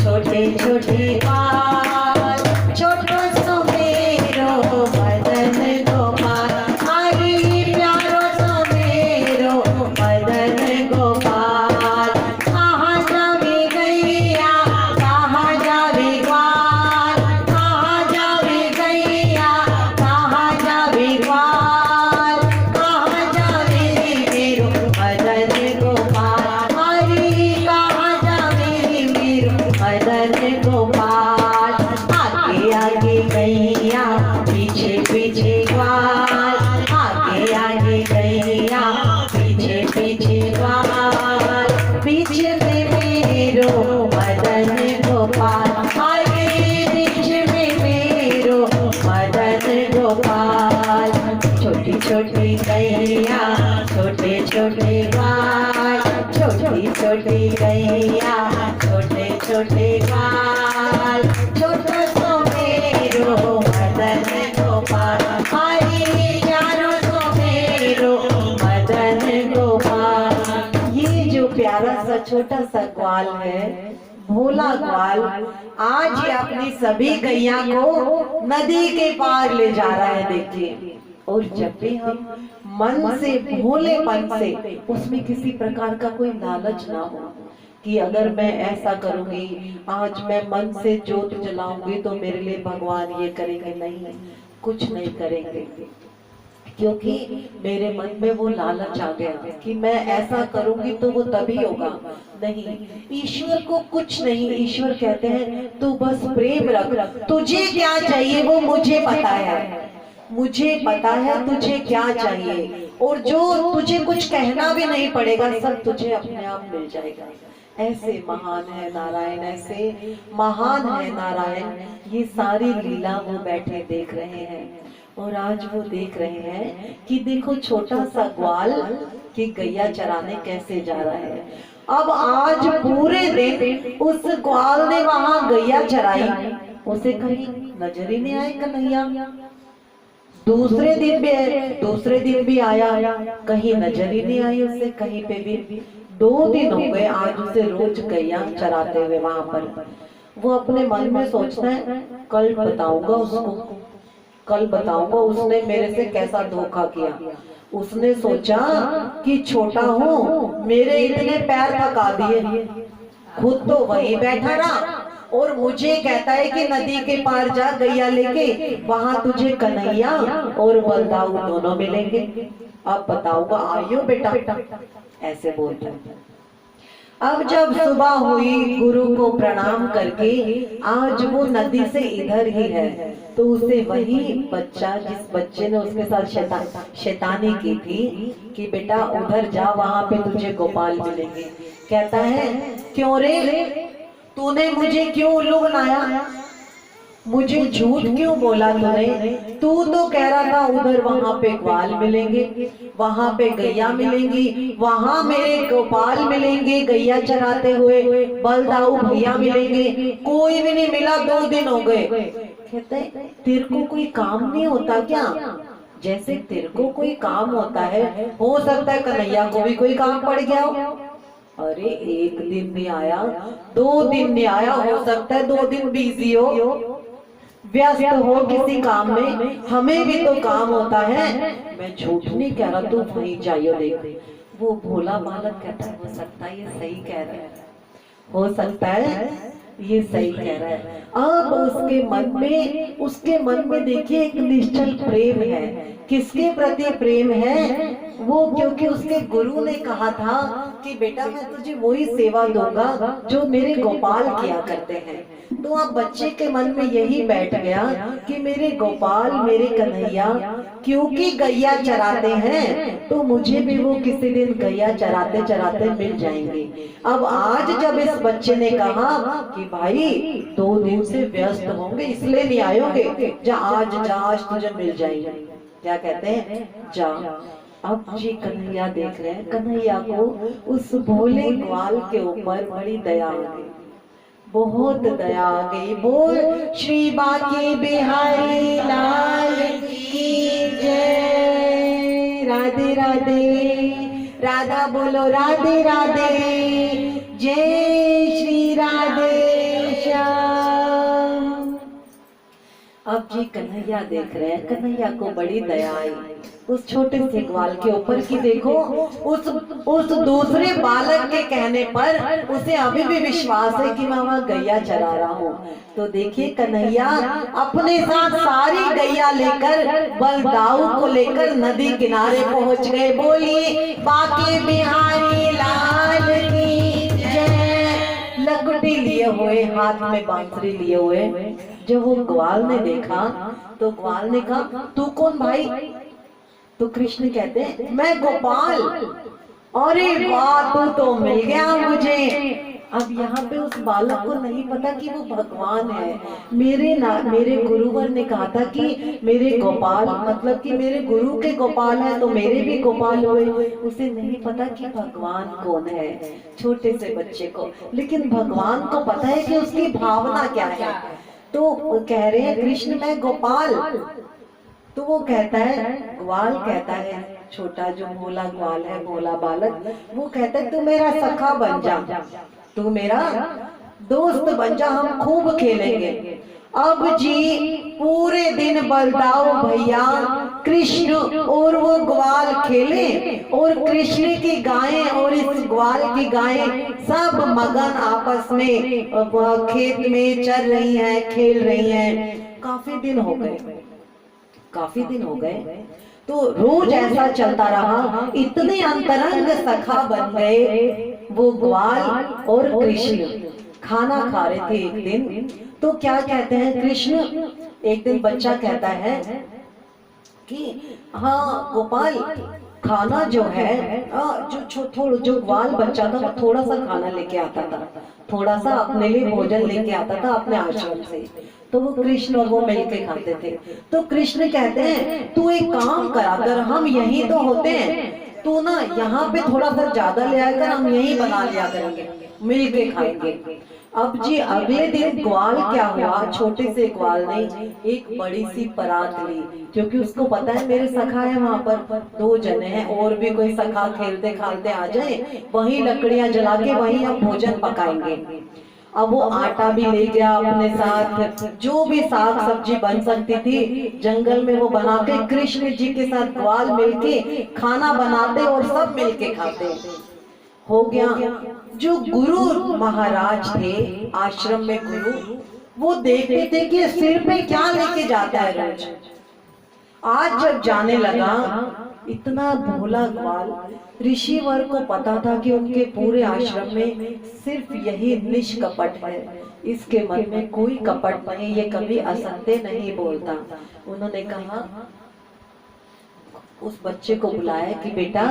छोटे छोटे बाल, छोटो सो मेरो मदन गोपाल, हरी प्यारो सो मेरो मदन गोपाल। कहाँ जावे गैया कहाँ जावे ग्वाल, कहाँ जावे गैया कहाँ जावे ग्वाल, कहाँ जावे मेरो मदन गोपाल, हरी कहाँ जावे मेरो मदन गोपाल। आगे आगे गैया पीछे पीछे ग्वाल, आगे आगे गैया पीछे पीछे ग्वाल, पीछे में मेरो मदन गोपाल, आगे पीछे में मेरो मदन गोपाल। छोटी छोटी गैया छोटे छोटे ग्वाल, छोटी छोटी गैया छोटे छोटे ग्वाल, छोटो सो मेरो मदन गोपाल, हरी प्यारो सो मेरो मदन गोपाल। ये जो प्यारा सा छोटा सा ग्वाल है, भोला ग्वाल, आज ये अपनी सभी गैया को नदी के पार ले जा रहा है। देखिए, और जब भी हम मन से भोलेपन से, उसमें किसी प्रकार का कोई लालच ना हो कि अगर मैं ऐसा करूंगी, आज मैं मन से ज्योत जलाऊंगी तो मेरे लिए भगवान ये करेंगे, नहीं, कुछ नहीं करेंगे, क्योंकि मेरे मन में वो लालच आ गया कि मैं ऐसा करूंगी तो वो तभी होगा। नहीं, ईश्वर को कुछ नहीं, ईश्वर कहते हैं तू बस प्रेम रख, तुझे क्या चाहिए वो मुझे पता है, मुझे पता है तुझे क्या चाहिए, और जो तुझे कुछ कहना भी नहीं पड़ेगा, सब तुझे अपने आप मिल जाएगा। ऐसे महान है नारायण, ऐसे महान है नारायण। ये सारी लीला वो बैठे देख रहे हैं, और आज वो देख रहे हैं कि देखो छोटा सा ग्वाल की गैया चराने कैसे जा रहा है। अब आज पूरे दिन उस ग्वाल ने वहां गैया चराई, उसे कहीं नजर ही नहीं आए कन्हैया। दूसरे दिन भी आया, कहीं नजर ही नहीं आई उसे कहीं पे भी। 2 दिन हो गए आज उसे रोज गैया चराते हुए वहां पर। वो अपने मन में सोचता है कल बताऊंगा उसको, कल बताऊंगा उसने मेरे से कैसा धोखा किया। उसने सोचा कि छोटा हूँ, मेरे इतने पैर थका दिए, खुद तो वहीं बैठा रहा और मुझे कहता है कि नदी के पार जा गैया लेके, वहां तुझे कन्हैया और बलदाऊ दोनों मिलेंगे, अब बताऊंगा, आइयो बेटा, ऐसे बोलते हैं। अब जब सुबह हुई, गुरु को प्रणाम करके आज वो नदी से इधर ही है, तो उसे वही बच्चा, जिस बच्चे ने उसके साथ शैतानी की थी कि बेटा उधर जा, वहां पे तुझे गोपाल मिलेंगे, कहता है क्यों रे, तूने मुझे क्यों उल्लू बनाया, मुझे झूठ क्यों बोला तूने? तू तो कह रहा था उधर वहां पे ग्वाल मिलेंगे, वहां पे गैया मिलेंगी, वहां मेरे गोपाल मिलेंगे गैया चराते हुए, बलदाऊ भैया मिलेंगे, कोई भी नहीं मिला, 2 दिन हो गए। कहते तेरे को कोई काम नहीं होता क्या? जैसे तेरे को कोई काम होता है, हो सकता है कन्हैया को भी कोई काम पड़ गया हो। अरे 1 दिन नहीं आया, 2 दिन नहीं आया, हो सकता है 2 दिन बिजी हो, व्यस्त हो किसी काम में, हमें भी तो काम होता है। मैं झूठ नहीं कह रहा, तू वहीं जाइयो देख। वो भोला बालक कहता है हो सकता है ये सही कह रहा है, हो सकता है ये सही कह रहा है। अब उसके मन में देखिए एक निश्चल प्रेम है। किसके प्रति प्रेम है? वो क्योंकि उसके गुरु ने कहा था कि बेटा मैं तुझे वही सेवा दूंगा जो मेरे गोपाल किया करते हैं। तो अब बच्चे के मन में यही बैठ गया कि मेरे गोपाल, मेरे कन्हैया क्योंकि गैया चराते हैं तो मुझे भी वो किसी दिन गैया चराते चराते मिल जाएंगे। अब आज जब इस बच्चे ने कहा कि भाई 2 दिन से व्यस्त होंगे इसलिए नहीं आयोगे, जा आज तुझे मिल जाएंगे। क्या कहते हैं? जा। अब जी कन्हैया देख रहे हैं, कन्हैया को उस भोले ग्वाल के ऊपर बड़ी दया आ गई, बहुत दया आ गई। बोल श्री बांके बिहारी लाल की जय। राधे राधे, राधा बोलो राधे राधे, जय श्री राधे श्याम। अब जी कन्हैया देख रहे हैं, कन्हैया को बड़ी दया आई उस छोटे से ग्वाल के ऊपर कि देखो उस दूसरे बालक के कहने पर उसे अभी भी विश्वास है कि मैं वहां गैया चरा रहा हूँ। तो देखिए कन्हैया अपने साथ सारी गैया लेकर बलदाऊ को लेकर नदी किनारे पहुंच गए। बोलिए बांके बिहारी लाल की जय। लंगोटी लिए हुए, हाथ में बांसुरी लिए हुए जब वो ग्वाल ने देखा तो ग्वाल ने कहा तू कौन भाई? तो कृष्ण कहते हैं मैं गोपाल। अरे वाह, तू तो मिल गया मुझे। अब यहाँ पे उस बालक को नहीं पता कि वो भगवान है। मेरे गुरुवर ने कहा था कि मेरे गोपाल मतलब कि मेरे गुरु के गोपाल है तो मेरे भी गोपाल हुए। उसे नहीं पता कि भगवान कौन है, छोटे से बच्चे को। लेकिन भगवान को पता है कि उसकी भावना क्या है। तो वो कह रहे हैं कृष्ण मैं गोपाल। तो वो कहता है, ग्वाल कहता है, छोटा जो भोला ग्वाल है, भोला बालक, वो कहता है तू मेरा सखा बन जा, तू मेरा दोस्त बन जा, हम खूब खेलेंगे। अब जी पूरे दिन बलदाऊ भैया कृष्ण और वो ग्वाल खेले और कृष्ण की गायें और इस ग्वाल की गायें सब मगन आपस में खेत में चल रही हैं, खेल रही हैं। काफी दिन हो गए तो रोज ऐसा चलता रहा। इतने अंतरंग सखा बन गए वो ग्वाल और कृष्ण। खाना खा रहे थे एक दिन, तो क्या कहते हैं कृष्ण, एक दिन बच्चा कहता है कि हाँ गोपाल खाना जो है जो ग्वाल बच्चा था वो थोड़ा सा खाना लेके आता था, थोड़ा सा अपने लिए भोजन लेके आता था अपने आश्रम से। तो वो कृष्ण और वो मिलके खाते थे। तो कृष्ण कहते हैं तू एक काम करा कर, हम यही तो होते हैं, तू ना यहाँ पे थोड़ा सा ज्यादा ले आकर हम यही बना लिया करेंगे, मिलके खाएंगे। अब जी अगले दिन ग्वाल क्या हुआ, छोटे से ग्वाल ने एक बड़ी सी परात ली, क्योंकि उसको पता है मेरे सखा है वहां पर 2 जने हैं, और भी कोई सखा खेलते खालते आ जाए, वही लकड़ियां जला के वही हम भोजन पकाएंगे। अब वो आटा भी ले गया अपने साथ, जो भी साग सब्जी बन सकती थी जंगल में वो बना के कृष्ण जी के साथ ग्वाल मिलके खाना बनाते और सब मिलके खाते। हो गया। जो गुरु महाराज थे आश्रम में गुरु, वो देखते थे कि सिर पे क्या लेके जाता है रोज। आज जब जाने लगा इतना भोला ग्वाल, ऋषिवर को पता था कि उनके पूरे आश्रम में सिर्फ यही निष्कपट है, इसके मन में कोई कपट नहीं, ये कभी असत्य नहीं बोलता। उन्होंने कहा उस बच्चे को बुलाया कि बेटा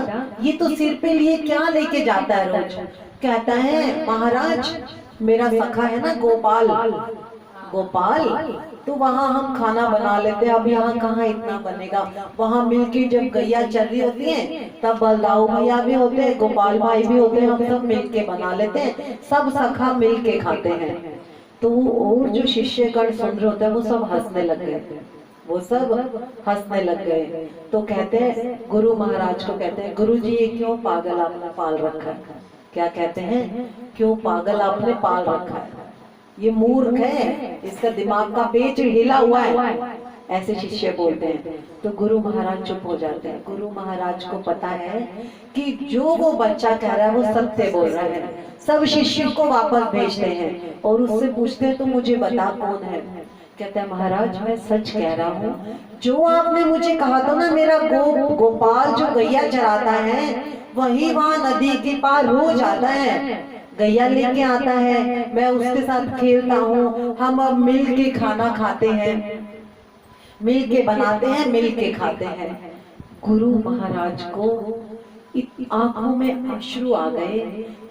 ये तो सिर पे लिए क्या लेके जाता है रोज। कहता है महाराज मेरा सखा है ना गोपाल, तो वहाँ हम खाना बना लेते हैं, अब यहाँ कहाँ इतना बनेगा। वहाँ मिलके जब गैया चल रही होती है तब बलदाऊ भैया भी होते हैं, गोपाल भाई भी होते हैं, हम सब मिलके बना लेते हैं, सब सखा मिलके खाते हैं। तो और जो शिष्यगण सुन रहे होते हैं वो सब हंसने लग गए, तो कहते हैं गुरु महाराज को, कहते हैं गुरु जी ये क्यों पागल आपने पाल रखा है। क्या कहते हैं, क्यों पागल आपने पाल रखा है, ये मूर्ख है, इसका दिमाग का पेच हिला हुआ है, ऐसे शिष्य बोलते हैं। तो गुरु महाराज चुप हो जाते हैं। गुरु महाराज को पता है कि जो वो बच्चा कह रहा है वो सत्य बोल रहा है। सब शिष्यों को वापस भेजते हैं और उससे पूछते हैं तो मुझे बता कौन है। कहता है महाराज मैं सच कह रहा हूँ, जो आपने मुझे कहा था ना मेरा गोपाल जो गैया चराता है वही वहां नदी के पार रोज आता है, गैया लेके आता है, मैं उसके साथ खेलता हूँ, हम अब मिल के खाना खाते हैं, मिल के बनाते हैं, मिल के खाते हैं। गुरु महाराज को आंखों में अश्रु आ गए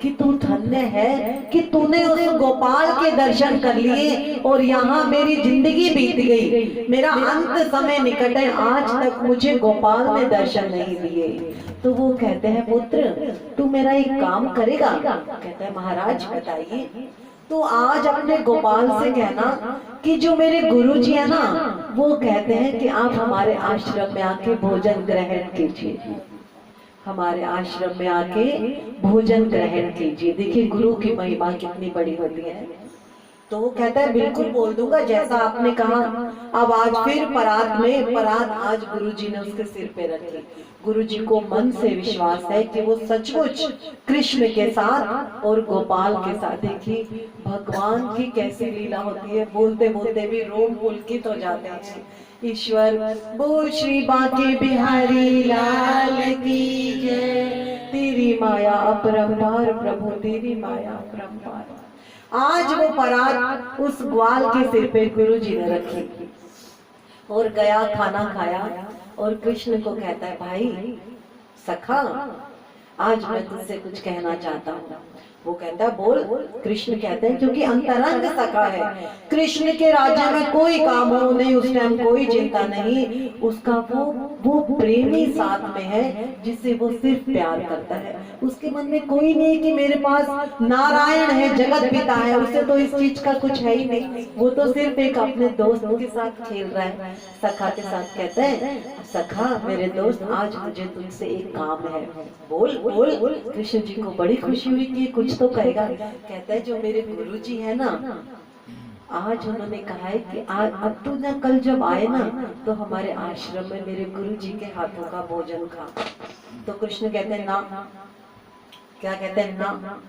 कि तू धन्य है कि तूने उस गोपाल के दर्शन कर लिए और यहाँ मेरी जिंदगी बीत गई, मेरा अंत समय निकट है, आज तक मुझे गोपाल ने दर्शन नहीं दिए। तो वो कहते हैं पुत्र तू मेरा एक काम करेगा। कहता है महाराज बताइए। तो आज अपने गोपाल से कहना कि जो मेरे गुरुजी है ना वो कहते हैं कि आप हमारे आश्रम में आके भोजन ग्रहण कीजिए, हमारे आश्रम में आके भोजन ग्रहण कीजिए। देखिए गुरु की महिमा कितनी बड़ी होती है। तो वो कहता है बिल्कुल बोल दूंगा जैसा आपने कहा। अब आज फिर परात आज गुरुजी ने उसके सिर पे रखी। गुरुजी को मन से विश्वास है कि वो सचमुच कृष्ण के साथ और गोपाल के साथ, देखिए भगवान की कैसी लीला होती है, बोलते बोलते भी रोम पुलकित हो जाते हैं। ईश्वर बोल श्री बांके बिहारी लाल की जय, तेरी माया अपरंपार प्रभु तेरी माया अपरंपार। आज वो परात उस ग्वाल के सिर पे गुरुजी ने रखी और गया खाना खाया और कृष्ण को कहता है भाई सखा आज मैं तुझसे कुछ कहना चाहता हूँ। वो कहता है बोल। कृष्ण कहते हैं क्योंकि अंतरंग सखा है, कृष्ण के राज्य में कोई काम हो नहीं उस टाइम कोई चिंता नहीं, उसका वो प्रेमी साथ में है जिससे वो सिर्फ प्यार करता है। उसके मन में कोई नहीं कि मेरे पास नारायण है जगत पिता है, उसे तो इस चीज का कुछ है ही नहीं, वो तो सिर्फ एक अपने दोस्त के साथ खेल रहा है। सखा के साथ कहते हैं सखा मेरे दोस्त आज मुझे तुझसे एक काम है, बोल बोल। कृष्ण जी को बड़ी खुशी हुई कि कुछ तो कहेगा। कहता है जो मेरे गुरुजी है ना आज उन्होंने कहा है कि आज अब तू ना कल जब आए ना तो हमारे आश्रम में मेरे गुरुजी के हाथों का भोजन खा। तो कृष्ण कहते हैं ना, क्या कहते हैं ना,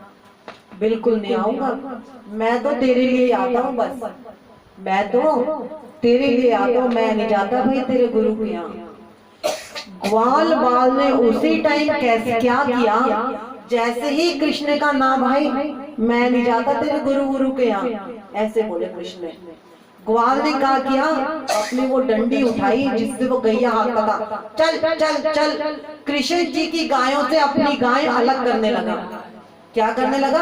बिल्कुल नहीं आऊंगा, मैं तो तेरे लिए आता हूँ, बस मैं तो तेरे लिए आता हूँ, मैं नहीं जाता भाई तेरे गुरु के यहाँ। ग्वाल बाल ने उसी टाइम कैसे क्या किया, जैसे ही कृष्ण का नाम भाई मैं नहीं जाता तेरे गुरु के यहाँ, ऐसे बोले कृष्ण। ग्वाल ने क्या किया, अपनी वो डंडी उठाई जिससे वो गैया हाँकता था, चल चल चल, कृष्ण जी की गायों से अपनी गाय अलग करने लगा। क्या करने लगा,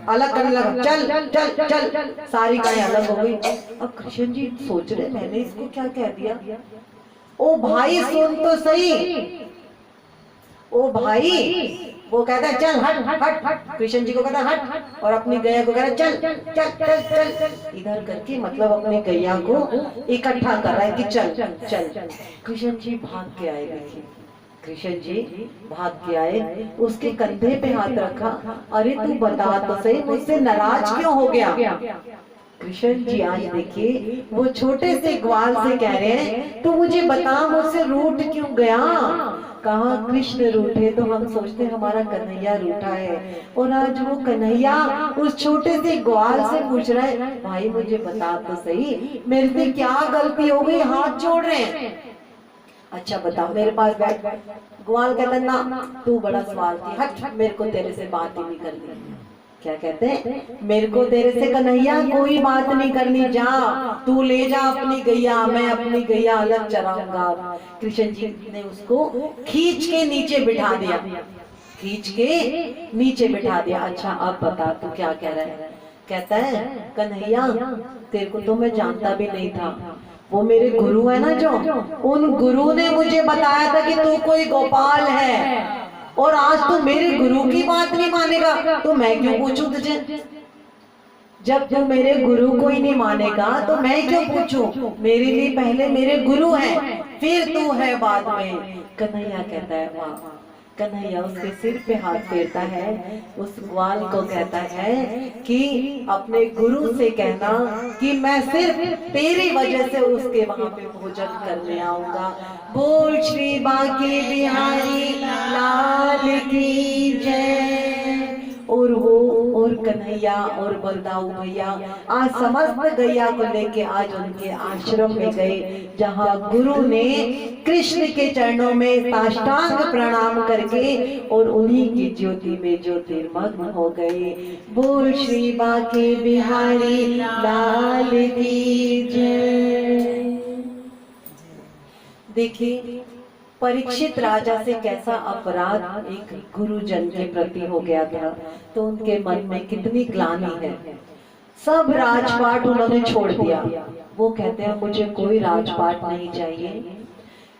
अलग करने लगा, चल चल चल, सारी गाय अलग हो गई। अब कृष्ण जी सोच रहे मैंने इसको क्या कह दिया। ओ भाई सुन तो सही, ओ भाई। वो कहता है चल हट हट हट, कृष्ण जी को कहता है हट और अपनी गैया को कहता है चल चल चल चल, इधर करके मतलब अपनी गैया को इकट्ठा कर रहा है कि चल चल। कृष्ण जी भाग के आए, देखिए कृष्ण जी भाग के आए, उसके कंधे पे हाथ रखा, अरे तू बता तो सही मुझसे नाराज क्यों हो गया। कृष्ण जी आज देखिए वो छोटे से ग्वाल से कह रहे हैं तू मुझे बता मुझसे रूठ क्यों गया। कहा कृष्ण रूठे तो हम सोचते हमारा कन्हैया रूठा है, और आज वो कन्हैया उस छोटे से ग्वाल से पूछ रहा है भाई मुझे बता तो सही मेरे से क्या गलती हो गई, हाथ जोड़ रहे हैं। अच्छा बता मेरे पास बैठ। ग्वाल कहता ना तू बड़ा स्वार्थी, हट मेरे को तेरे से बात ही नहीं करनी। क्या कहते हैं, मेरे को तेरे से कन्हैया कोई बात नहीं करनी, जा तू ले जा अपनी गैया, मैं अपनी गैया अलग चराऊंगा। कृष्ण जी ने उसको खींच के नीचे बिठा दिया, खींच के नीचे बिठा दिया। अच्छा अब बता तू क्या कह रहा है। कहता है कन्हैया तेरे को तो मैं जानता भी नहीं था, वो मेरे गुरु है ना जो, उन गुरु ने मुझे बताया था कि तू कोई गोपाल है, और आज तू मेरे गुरु की बात नहीं मानेगा तो मैं क्यों पूछूं तुझे। जब तू मेरे गुरु को ही नहीं मानेगा तो मैं क्यों पूछूं, मेरे लिए पहले मेरे गुरु हैं फिर तू है बाद में। कन्हैया कहता है वाह कन्हैया उसके सिर पे हाथ फेरता है, उस ग्वाल को कहता है कि अपने गुरु से कहना कि मैं सिर्फ तेरी वजह से उसके वहां पे भोजन करने आऊंगा। बोल श्री बांके बिहारी लाल की जय। और वो और कन्हैया और बलदाऊ भैया आज समस्त गैया को लेके आज उनके आश्रम में गए, जहाँ गुरु ने कृष्ण के चरणों में साष्टांग प्रणाम करके और उन्हीं की ज्योति में ज्योतिर्मग्न हो गए। बोल श्री बांके बिहारी लाल की जय। देखिए परीक्षित राजा से कैसा अपराध एक गुरुजन के प्रति हो गया था, तो उनके मन में कितनी ग्लानि है। सब राजपाट उन्होंने छोड़ दिया। वो कहते हैं मुझे कोई राजपाट नहीं चाहिए।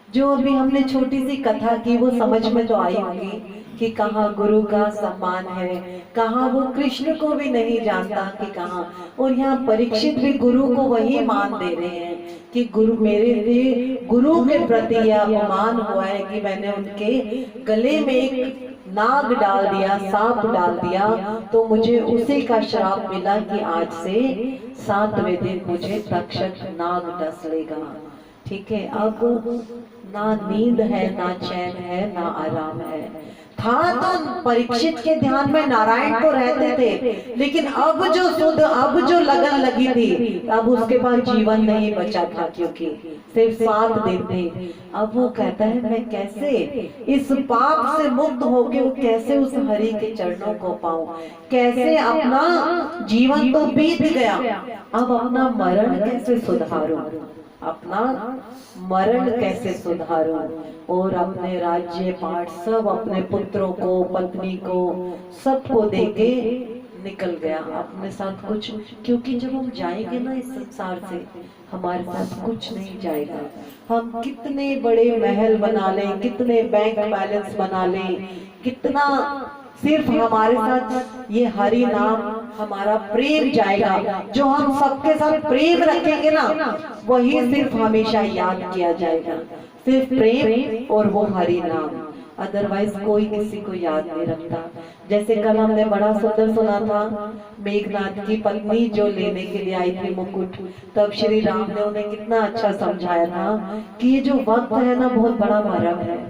जो अभी हमने छोटी सी कथा की वो समझ में तो आई होगी कि कहाँ गुरु का सम्मान है, कहाँ वो कृष्ण को भी नहीं जानता कि कहाँ। और यहाँ परीक्षित भी गुरु को वही मान दे रहे हैं कि गुरु मेरे से गुरु के प्रति यह अपमान हुआ है कि मैंने उनके गले में एक नाग डाल दिया, सांप डाल दिया, तो मुझे उसी का श्राप मिला कि आज से 7वें दिन मुझे तक्षक नाग डस लेगा। ठीक है, अब ना नींद है, ना चैन है, ना आराम है। था तो परीक्षित के ध्यान में नारायण को रहते थे, लेकिन अब जो शुद्ध, अब जो लगन लगी थी, अब उसके पास जीवन नहीं बचा था, क्योंकि सिर्फ 7 दिन थे। अब वो कहता है मैं कैसे इस पाप से मुक्त होके कैसे उस हरि के चरणों को पाऊं, कैसे अपना जीवन तो बीत गया, अब अपना मरण कैसे सुधारूं, अपना मरण कैसे सुधारूं। और अपने राज्य पाठ सब अपने पुत्रों को, पत्नी को, सबको देके निकल गया अपने साथ कुछ, क्योंकि जब हम जाएंगे ना इस संसार से हमारे साथ कुछ नहीं जाएगा। हम कितने बड़े महल बना लें, कितने बैंक बैलेंस बना लें, कितना, सिर्फ हमारे साथ ये हरि नाम, हमारा प्रेम जाएगा। जो हम सबके साथ प्रेम रखेंगे ना वही सिर्फ हमेशा याद किया जाएगा, सिर्फ प्रेम और वो हरि नाम। अदरवाइज कोई किसी को याद नहीं रखता। जैसे कल हमने बड़ा सुंदर सुना था, मेघनाथ की पत्नी जो लेने के लिए आई थी मुकुट, तब श्री राम ने उन्हें कितना अच्छा समझाया था कि ये जो वक्त है ना बहुत बड़ा मरम है।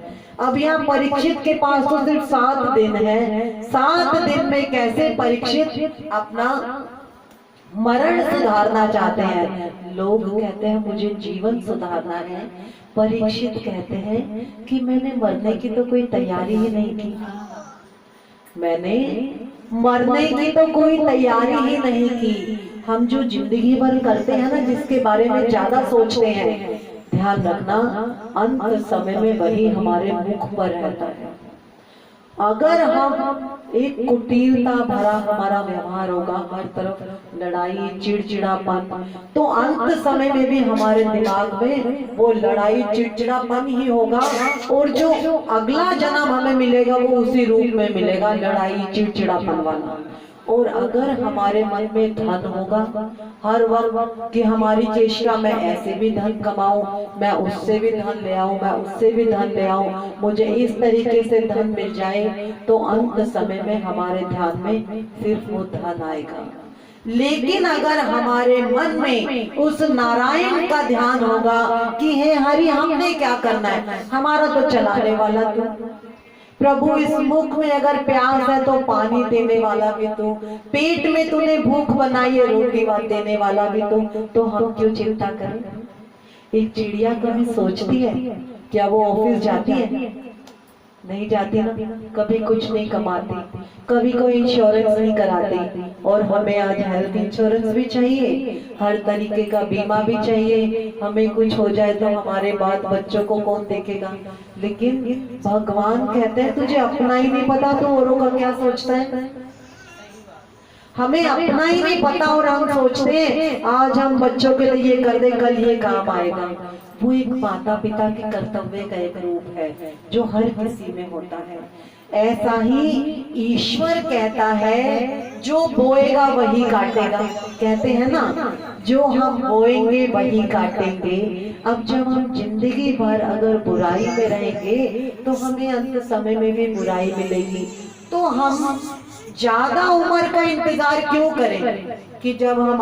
अब यहाँ परीक्षित के पास तो सिर्फ 7 दिन है, 7 दिन में कैसे परीक्षित अपना मरण सुधारना चाहते हैं। लोग कहते हैं मुझे जीवन सुधारना है, परीक्षित कहते हैं कि मैंने मरने की तो कोई तैयारी ही नहीं की, मैंने मरने की तो कोई तैयारी ही नहीं की। हम जो जिंदगी भर करते हैं ना, जिसके बारे में ज्यादा सोचते हैं, ध्यान रखना अंत समय में वही हमारे मुख पर रहता है। अगर हम एक कुटिलता भरा हमारा व्यवहार होगा, हर तरफ लड़ाई, चिड़चिड़ापन, तो अंत समय में भी हमारे दिमाग में वो लड़ाई, चिड़चिड़ापन ही होगा। और जो अगला जन्म हमें मिलेगा वो उसी रूप में मिलेगा, लड़ाई चिड़चिड़ापन वाला। और अगर हमारे मन में धन होगा हर वक्त कि हमारी चेष्टा, मैं ऐसे भी धन कमाऊं, मैं उससे भी धन ले आऊं, मैं उससे भी धन ले आऊं, मुझे इस तरीके से धन मिल जाए, तो अंत समय में हमारे ध्यान में सिर्फ वो धन आएगा। लेकिन अगर हमारे मन में उस नारायण का ध्यान होगा कि हे हरि हमने क्या करना है, हमारा तो चलाने वाला तू, प्रभु इस मुख में अगर प्यास है तो पानी देने वाला भी तू, पेट में तूने भूख बनाई है रोटी देने वाला भी तू, तो हम क्यों चिंता करें। एक चिड़िया कभी सोचती है क्या वो ऑफिस जाती है? नहीं जाती ना, कभी कुछ नहीं कमाती, कभी कोई इंश्योरेंस नहीं कराती। और हमें आज हेल्थ इंश्योरेंस भी चाहिए, हर तरीके का बीमा भी चाहिए, हमें कुछ हो जाए तो हमारे बाद बच्चों को कौन देखेगा। लेकिन भगवान कहते हैं तुझे अपना ही नहीं पता तो औरों का क्या सोचता है। हमें अपना ही नहीं पता और हम सोचते हैं आज हम बच्चों के लिए ये कर दे, कल ये काम आएगा। वो एक माता पिता के कर्तव्य का एक रूप है जो हर किसी में होता है। ऐसा ही ईश्वर कहता है, जो बोएगा वही काटेगा। कहते हैं ना, जो हम बोएंगे वही काटेंगे। अब जब हम जिंदगी भर अगर बुराई में रहेंगे तो हमें अंत समय में भी बुराई मिलेगी। तो हम ज्यादा उम्र का इंतजार क्यों करें कि जब हम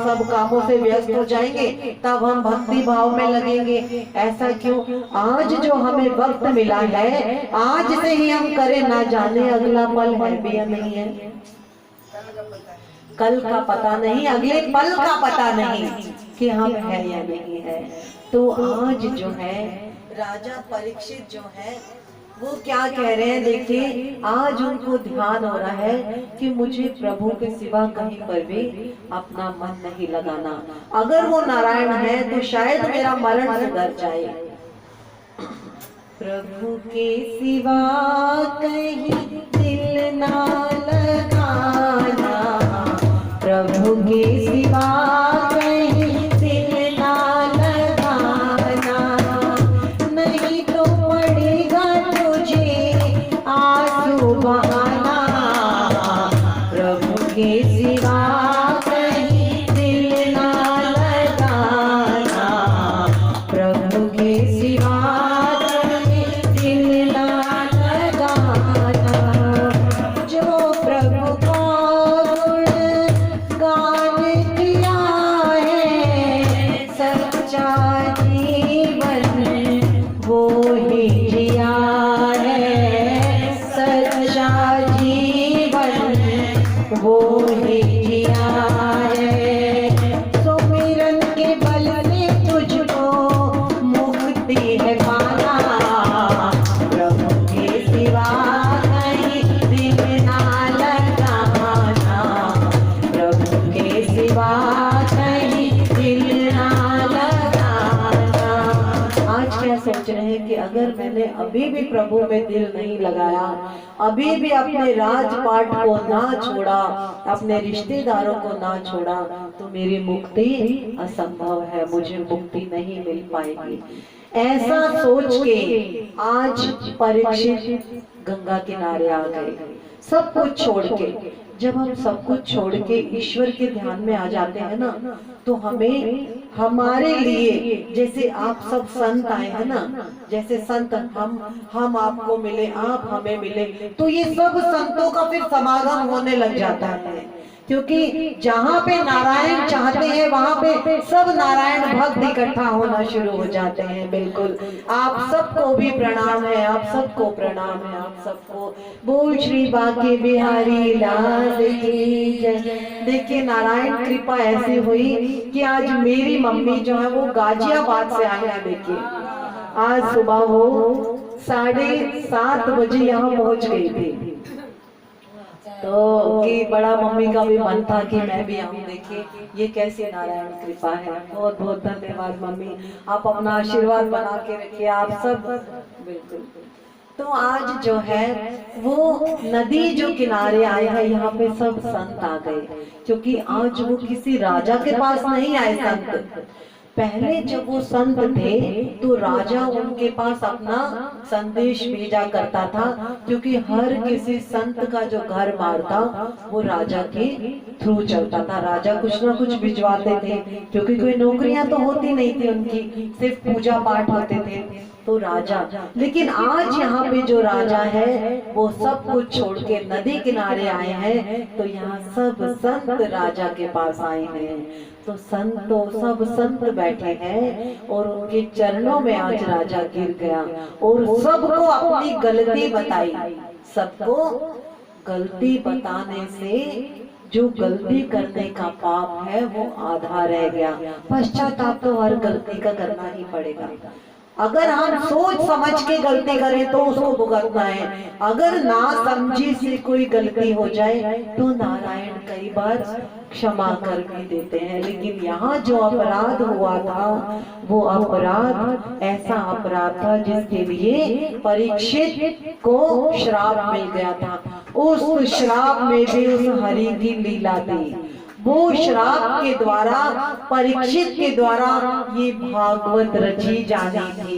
सब कामों से व्यस्त हो जाएंगे तब हम भक्ति भाव में लगेंगे। ऐसा क्यों? आज जो हमें वक्त मिला है, आज से ही हम करें, ना जाने अगला पल है भी या नहीं है। कल का पता नहीं, अगले पल का पता नहीं कि हम है या नहीं है। तो आज जो है राजा परीक्षित जो है वो क्या कह रहे हैं, देखिए आज उनको ध्यान हो रहा है कि मुझे प्रभु के सिवा कहीं पर भी अपना मन नहीं लगाना। अगर वो नारायण है तो शायद मेरा मरण सुधर जाए। प्रभु के सिवा कहीं दिल ना लगाना, प्रभु के सिवा कहीं दिल ना लगाना, नहीं तो पड़ेगा तुझे आंसू बहाना। प्रभु के सिवा कहीं दिल ना लगाना, प्रभु के सिवा कहीं दिल ना लगाना। जो प्रभु का गान किया है, सच्चा जीवन वो ही जिया है, सच्चा जीवन वो ही जिया है। सुमिरन के बल से तुझको मुक्ति है पाना, प्रभु के सिवा कहीं दिल ना लगाना, प्रभु के सिवा कहीं दिल ना लगाना। आज क्या सोच रहे हैं कि अगर मैंने अभी भी प्रभु में दिल नहीं लगाया, अभी भी अपने राजपाट को ना छोड़ा, अपने रिश्तेदारों को ना छोड़ा, तो मेरी मुक्ति असंभव है, मुझे मुक्ति नहीं मिल पाएगी। ऐसा सोच के आज परीक्षित गंगा किनारे आ गए, सब कुछ छोड़ के। जब हम सब कुछ छोड़ के ईश्वर के ध्यान में आ जाते हैं ना, तो हमें हमारे लिए, जैसे आप सब संत आए हैं ना, जैसे संत हम आपको मिले, आप हमें मिले, तो ये सब संतों का फिर समागम होने लग जाता है। क्योंकि जहाँ पे नारायण चाहते हैं वहाँ पे सब नारायण भक्त इकट्ठा होना शुरू हो जाते हैं। बिल्कुल, आप सबको भी प्रणाम है, आप सबको प्रणाम है, आप सबको। बोल श्री बांके बिहारी लाल की जय। देखिए नारायण कृपा ऐसी हुई कि आज मेरी मम्मी जो है वो गाजियाबाद से आई है। देखिए आज सुबह वो 7:30 बजे यहाँ पहुँच गई थी। तो कि बड़ा मम्मी का भी मन था कि मैं भी आऊं। देखिए ये कैसी नारायण कृपा है। बहुत बहुत धन्यवाद मम्मी, आप अपना आशीर्वाद बना के रखिए आप सब। बिल्कुल। तो आज जो है वो नदी जो किनारे आए हैं, यहाँ पे सब संत आ गए, क्योंकि आज वो किसी राजा के पास नहीं आए संत। पहले जब वो संत थे तो राजा उनके पास अपना संदेश भेजा करता था, क्योंकि हर किसी संत का जो घर बार था वो राजा के थ्रू चलता था। राजा कुछ ना कुछ भिजवाते थे, क्योंकि कोई नौकरियां तो होती नहीं थी उनकी, सिर्फ पूजा पाठ होते थे। तो राजा, लेकिन आज यहाँ पे जो राजा है वो सब कुछ छोड़ के नदी किनारे आए हैं, तो यहाँ सब संत राजा के पास आए हैं। तो संतों सब संत बैठे हैं और उनके चरणों में आज राजा गिर गया और सबको अपनी गलती बताई। सबको गलती बताने से जो गलती करने का पाप है वो आधा रह गया। पश्चाताप तो हर गलती का करना ही पड़ेगा। अगर हम सोच समझ के गलती करें तो उसको भुगतना है। अगर ना समझी से कोई गलती हो जाए तो नारायण कई बार क्षमा कर भी देते हैं। लेकिन यहाँ जो अपराध हुआ था वो अपराध ऐसा अपराध था जिसके लिए परीक्षित को श्राप मिल गया था। उस श्राप में भी उस हरि की लीला थी। वो श्राप के द्वारा, परीक्षित के द्वारा ये भागवत रची जानी थी।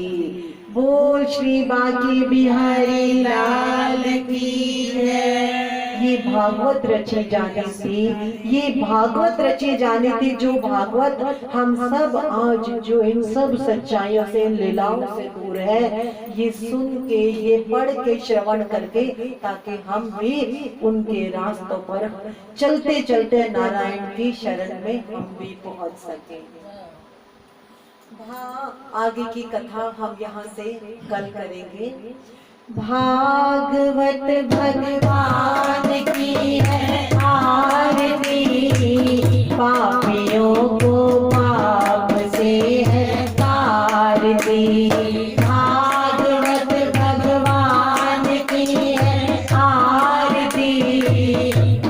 बोल श्री बांके बिहारी लाल की जय। ये भागवत रचे जाने से, ये भागवत रचे जाने से जो भागवत हम सब आज जो इन सब सच्चाइयों से लीलाओं से दूर है, ये सुन के, ये पढ़ के, श्रवण करके, ताकि हम भी उनके रास्तों पर चलते चलते नारायण की शरण में हम भी पहुंच सके। आगे की कथा हम यहाँ से कल करेंगे। भागवत भगवान की है आरती, पापियों को पाप से है तारती। भागवत भगवान की है आरती,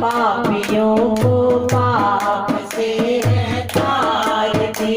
पापियों को पाप से है तारती।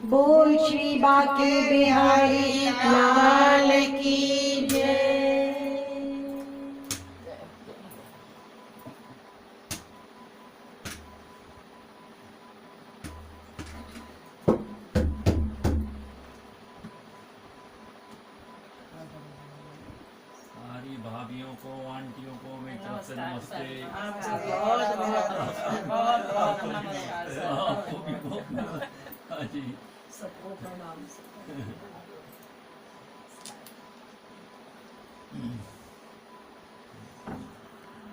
बोल श्री बांके बिहारी लाल की जय। सारी भाभियों को, आंटियों को मेरी तरफ से नमस्ते। आपको भी बहुत हाँ जी, सबको प्रणाम।